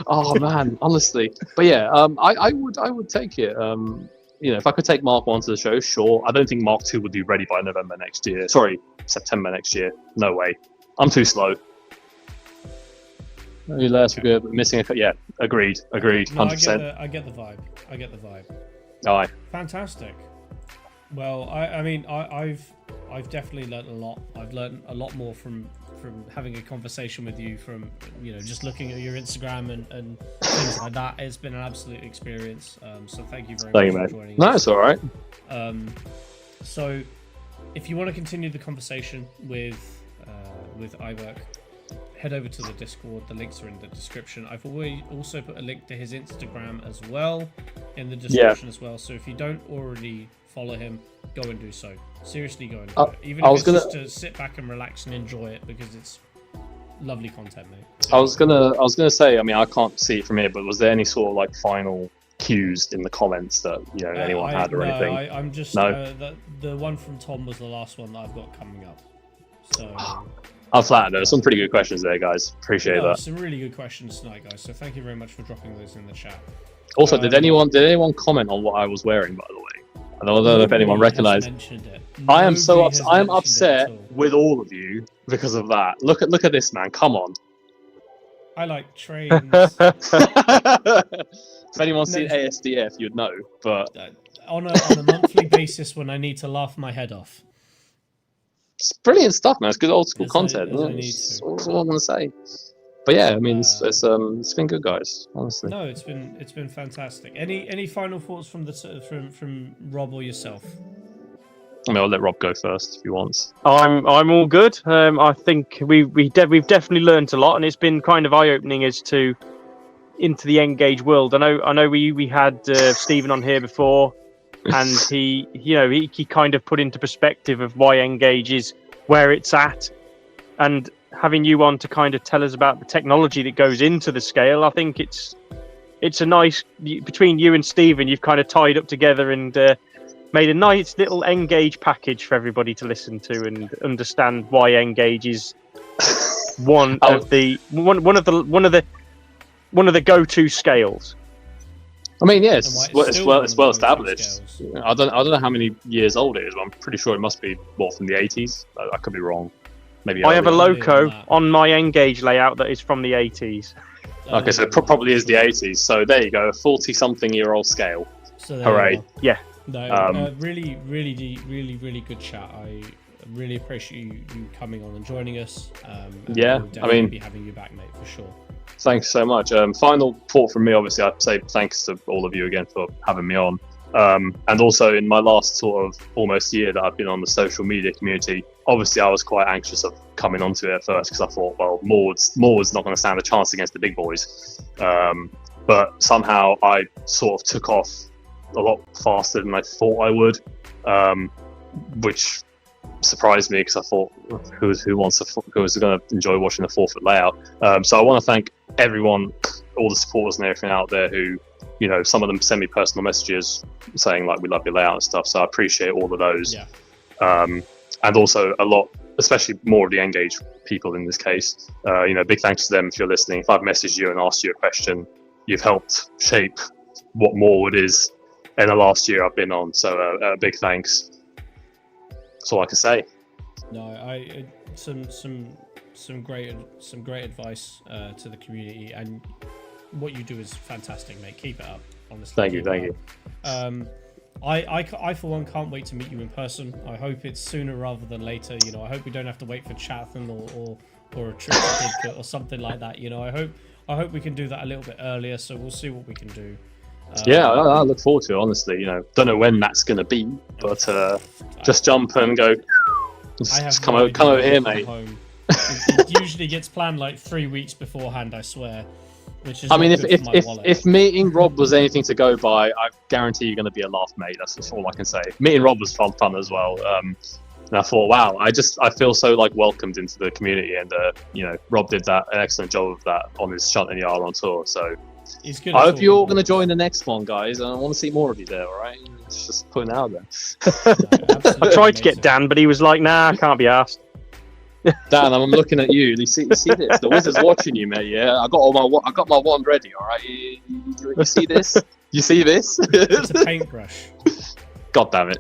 [SPEAKER 3] Oh man, honestly. But yeah, I would take it. If I could take Mark 1 to the show, sure. I don't think Mark 2 would be ready by November next year. Sorry, September next year. No way. I'm too slow. Maybe less for good, but missing a... Yeah, agreed, 100%.
[SPEAKER 2] No, I get the vibe.
[SPEAKER 3] Aye.
[SPEAKER 2] Fantastic. Well, I've definitely learnt a lot. I've learnt a lot more from having a conversation with you, from just looking at your Instagram and things like that. It's been an absolute experience. So thank you very much for joining us.
[SPEAKER 3] No, it's all right.
[SPEAKER 2] So if you want to continue the conversation with Ayberk, head over to the Discord. The links are in the description. I've also put a link to his Instagram as well in the description as well. So if you don't already follow him, go and do so. Seriously, go and do it. Even if it's just to sit back and relax and enjoy it, because it's lovely content, mate.
[SPEAKER 3] I was gonna say, I mean, I can't see it from here, but was there any sort of like final cues in the comments that anyone had or anything?
[SPEAKER 2] I'm just the one from Tom was the last one that I've got coming up. So
[SPEAKER 3] I'm flattered. There's some pretty good questions there, guys. Appreciate that.
[SPEAKER 2] Some really good questions tonight, guys. So thank you very much for dropping those in the chat.
[SPEAKER 3] Also, did anyone comment on what I was wearing, by the way? I don't know if anyone recognised. I am so upset. I am upset with all of you because of that. Look at this, man. Come on.
[SPEAKER 2] I like trains.
[SPEAKER 3] If anyone's seen ASDF, you'd know. But
[SPEAKER 2] on a monthly basis, when I need to laugh my head off.
[SPEAKER 3] It's brilliant stuff, man. It's good old school
[SPEAKER 2] As
[SPEAKER 3] content.
[SPEAKER 2] I need
[SPEAKER 3] That's
[SPEAKER 2] to.
[SPEAKER 3] all I'm gonna say. But yeah, I mean, it's been good, guys. Honestly.
[SPEAKER 2] No, it's been fantastic. Any final thoughts from from Rob or yourself?
[SPEAKER 3] I mean, I'll let Rob go first if he wants.
[SPEAKER 1] I'm all good. I think we've definitely learned a lot, and it's been kind of eye opening as to into the N Gauge world. I know we had Stephen on here before, and he kind of put into perspective of why N Gauge is where it's at, and having you on to kind of tell us about the technology that goes into the scale. I think it's a nice, between you and Stephen, you've kind of tied up together and made a nice little N Gauge package for everybody to listen to and understand why N Gauge is one of the go-to scales.
[SPEAKER 3] I mean, yeah, it's well established.
[SPEAKER 2] Scales.
[SPEAKER 3] I don't know how many years old it is, but I'm pretty sure it must be from the 80s. I could be wrong. Maybe
[SPEAKER 1] I have a
[SPEAKER 3] earlier.
[SPEAKER 1] loco on my N Gauge layout that is from the 80s.
[SPEAKER 3] Okay, so it probably is the 80s. So there you go, a 40-something-year-old scale.
[SPEAKER 2] So
[SPEAKER 3] Hooray!
[SPEAKER 1] Yeah.
[SPEAKER 2] No, really good chat. I really appreciate you coming on and joining us. And
[SPEAKER 3] Yeah,
[SPEAKER 2] we'll definitely
[SPEAKER 3] I mean,
[SPEAKER 2] be having you back, mate, for sure.
[SPEAKER 3] Thanks so much. Final thought from me, obviously, I'd say thanks to all of you again for having me on. And also in my last sort of almost year that I've been on the social media community, obviously I was quite anxious of coming onto it at first because I thought, well, Moorwood's not going to stand a chance against the big boys. But somehow I sort of took off a lot faster than I thought I would, which surprised me because I thought, who's going to enjoy watching the 4-foot layout? So I want to thank everyone, all the supporters and everything out there who, some of them send me personal messages saying like, we love your layout and stuff. So I appreciate all of those.
[SPEAKER 2] Yeah.
[SPEAKER 3] And also a lot, especially more of the N Gauge people in this case. Big thanks to them if you're listening. If I've messaged you and asked you a question, you've helped shape what Moorwood is in the last year I've been on. So big thanks. That's all I can say.
[SPEAKER 2] No, I some great advice to the community, and what you do is fantastic, mate. Keep it up, honestly.
[SPEAKER 3] Thank you.
[SPEAKER 2] I for one can't wait to meet you in person. I hope it's sooner rather than later. I hope we don't have to wait for Chatham or a trip to Didcot or something like that. I hope we can do that a little bit earlier. So we'll see what we can do.
[SPEAKER 3] Yeah, I look forward to it, honestly. Don't know when that's going to be, but just jump and go. Just come over here, mate.
[SPEAKER 2] It usually gets planned like 3 weeks beforehand, I swear. Which is
[SPEAKER 3] if meeting Rob was anything to go by, I guarantee you're going to be a laugh, mate. That's all I can say. Meeting Rob was fun as well. And I thought, wow, I feel so like welcomed into the community, and Rob did an excellent job of that on his Shunting Yard on tour. So. I hope you're all going to join the next one, guys. I want to see more of you there, all right? It's just putting it out there.
[SPEAKER 1] I tried to get Dan, but he was like, nah, I can't be asked.
[SPEAKER 3] Dan, I'm looking at you. You see this? The wizard's watching you, mate, yeah? I got my wand ready, all right? You see this? You see this?
[SPEAKER 2] It's a paintbrush.
[SPEAKER 3] God damn it.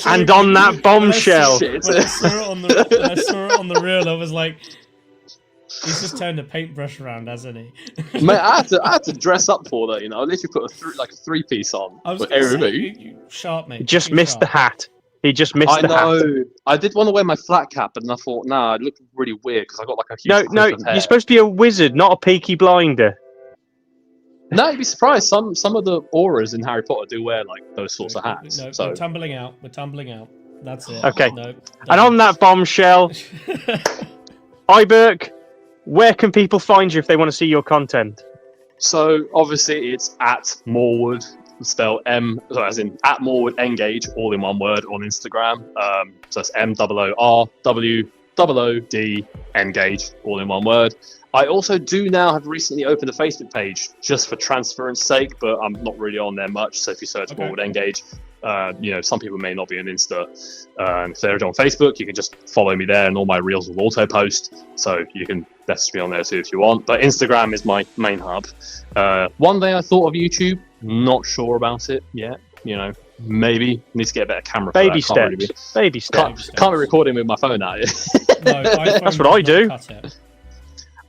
[SPEAKER 1] And on that bombshell.
[SPEAKER 2] When I saw it on the reel, I was like... He's just turned a paintbrush around, hasn't he?
[SPEAKER 3] Mate, I had to dress up for that, I literally put a 3-piece on.
[SPEAKER 2] I was going to say, you sharp, mate.
[SPEAKER 1] He just missed the hat. He just missed the hat.
[SPEAKER 3] I know. I did want to wear my flat cap, but then I thought, nah, it looked really weird because I got like a huge
[SPEAKER 1] No, you're supposed to be a wizard, not a peaky blinder.
[SPEAKER 3] No, you'd be surprised. Some of the auras in Harry Potter do wear like those sorts of hats.
[SPEAKER 2] No,
[SPEAKER 3] so.
[SPEAKER 2] We're tumbling out. That's it.
[SPEAKER 1] Okay.
[SPEAKER 2] No.
[SPEAKER 1] And on that bombshell, Ayberk, where can people find you if they want to see your content?
[SPEAKER 3] So obviously it's at Moorwood, spelled as in at Moorwood N Gauge, all in one word on Instagram. So it's MOORWOOD N Gauge, all in one word. I also do now have recently opened a Facebook page just for transference sake, but I'm not really on there much. So if you search Moorwood N Gauge, some people may not be on Insta. If they're on Facebook, you can just follow me there, and all my reels will auto post. So you can message me on there too if you want. But Instagram is my main hub. One day I thought of YouTube. Not sure about it yet. Maybe need to get a better camera.
[SPEAKER 1] Baby steps. Baby steps.
[SPEAKER 3] Can't be recording with my phone out.
[SPEAKER 2] No,
[SPEAKER 1] that's what I do.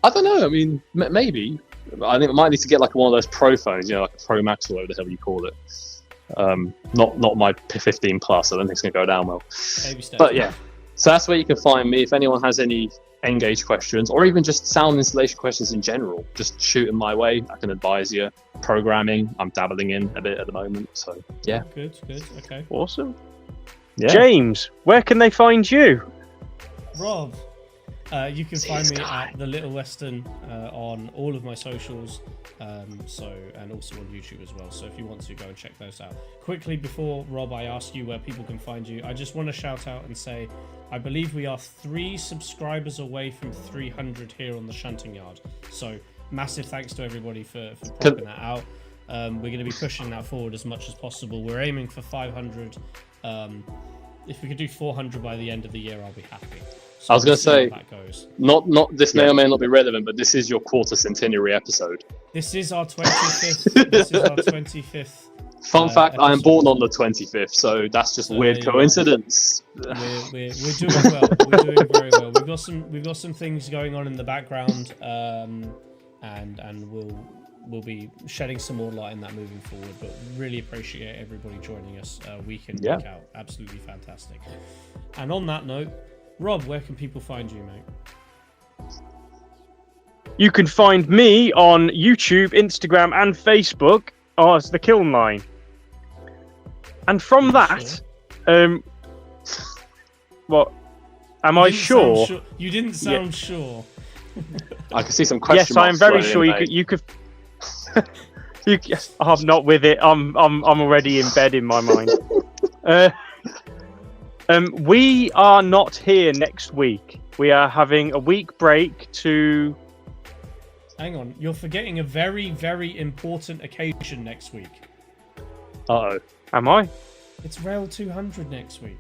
[SPEAKER 3] I don't know. I mean, maybe. I think I might need to get like one of those Pro phones, like a Pro Max or whatever the hell you call it. Not my 15 plus. I don't think it's gonna go down well.
[SPEAKER 2] Baby steps.
[SPEAKER 3] But yeah, so that's where you can find me. If anyone has any N Gauge questions, or even just sound installation questions in general, just shoot them my way. I can advise you. Programming, I'm dabbling in a bit at the moment. So yeah.
[SPEAKER 2] Good. Okay.
[SPEAKER 1] Awesome.
[SPEAKER 3] Yeah.
[SPEAKER 1] James, where can they find you?
[SPEAKER 2] Rob, you can find me at the Little Western on all of my socials, and also on YouTube as well. So if you want to, go and check those out. Quickly before Rob, I ask you where people can find you. I just want to shout out and say, I believe we are 3 subscribers away from 300 here on the Shunting Yard. So massive thanks to everybody for popping that out. We're going to be pushing that forward as much as possible. We're aiming for 500. If we could do 400 by the end of the year, I'll be happy. So
[SPEAKER 3] I was going to say,
[SPEAKER 2] that goes.
[SPEAKER 3] not this may or may not be relevant, but this is your quarter centenary episode.
[SPEAKER 2] This is our 25th. This is our 25th.
[SPEAKER 3] Fun fact:
[SPEAKER 2] episode.
[SPEAKER 3] I am born on the 25th, so that's just
[SPEAKER 2] So
[SPEAKER 3] weird coincidence.
[SPEAKER 2] We're doing well. We're doing very well. We've got some things going on in the background, and we'll be shedding some more light in that moving forward. But really appreciate everybody joining us week in, week out. Absolutely fantastic. And on that note, Rob, where can people find you, mate?
[SPEAKER 1] You can find me on YouTube, Instagram, and Facebook as the Kiln Line. And from that, what? Am I sure?
[SPEAKER 2] You didn't sound sure.
[SPEAKER 3] I can see some question
[SPEAKER 1] Yes, I am
[SPEAKER 3] marks
[SPEAKER 1] very
[SPEAKER 3] floating
[SPEAKER 1] sure
[SPEAKER 3] in,
[SPEAKER 1] you could. I'm not with it. I'm already in bed in my mind. We are not here next week. We are having a week break to.
[SPEAKER 2] Hang on, you're forgetting a very, very important occasion next week.
[SPEAKER 3] Uh-oh.
[SPEAKER 1] Am I?
[SPEAKER 2] It's Rail 200 next week.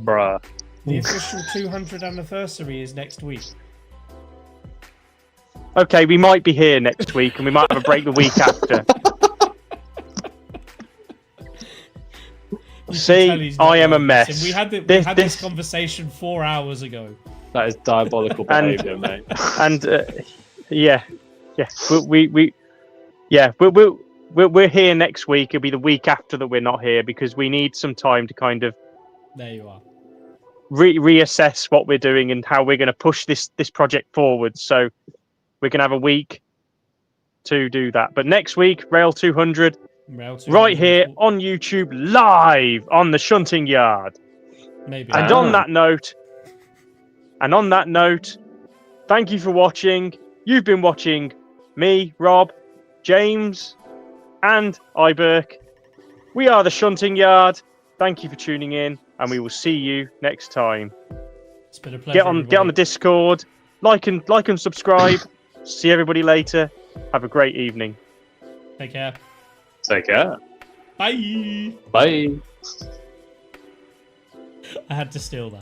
[SPEAKER 3] Bruh.
[SPEAKER 2] The official 200th anniversary is next week.
[SPEAKER 1] Okay, we might be here next week, and we might have a break the week after. See, I am a mess.
[SPEAKER 2] We had this conversation 4 hours ago.
[SPEAKER 3] That is diabolical behaviour, mate.
[SPEAKER 1] And we're here next week. It'll be the week after that we're not here because we need some time to kind of.
[SPEAKER 2] There you are.
[SPEAKER 1] Reassess what we're doing and how we're going to push this project forward. So we're going to have a week to do that. But next week, Rail 200. Right here on YouTube, live on the Shunting Yard.
[SPEAKER 2] Maybe.
[SPEAKER 1] And on that note, thank you for watching. You've been watching me, Rob, James, and Ayberk. We are the Shunting Yard. Thank you for tuning in, and we will see you next time.
[SPEAKER 2] It's been a pleasure.
[SPEAKER 1] Get on the Discord, like and subscribe. See everybody later. Have a great evening.
[SPEAKER 2] Take care.
[SPEAKER 3] Take care.
[SPEAKER 2] Bye.
[SPEAKER 3] Bye.
[SPEAKER 2] I had to steal that.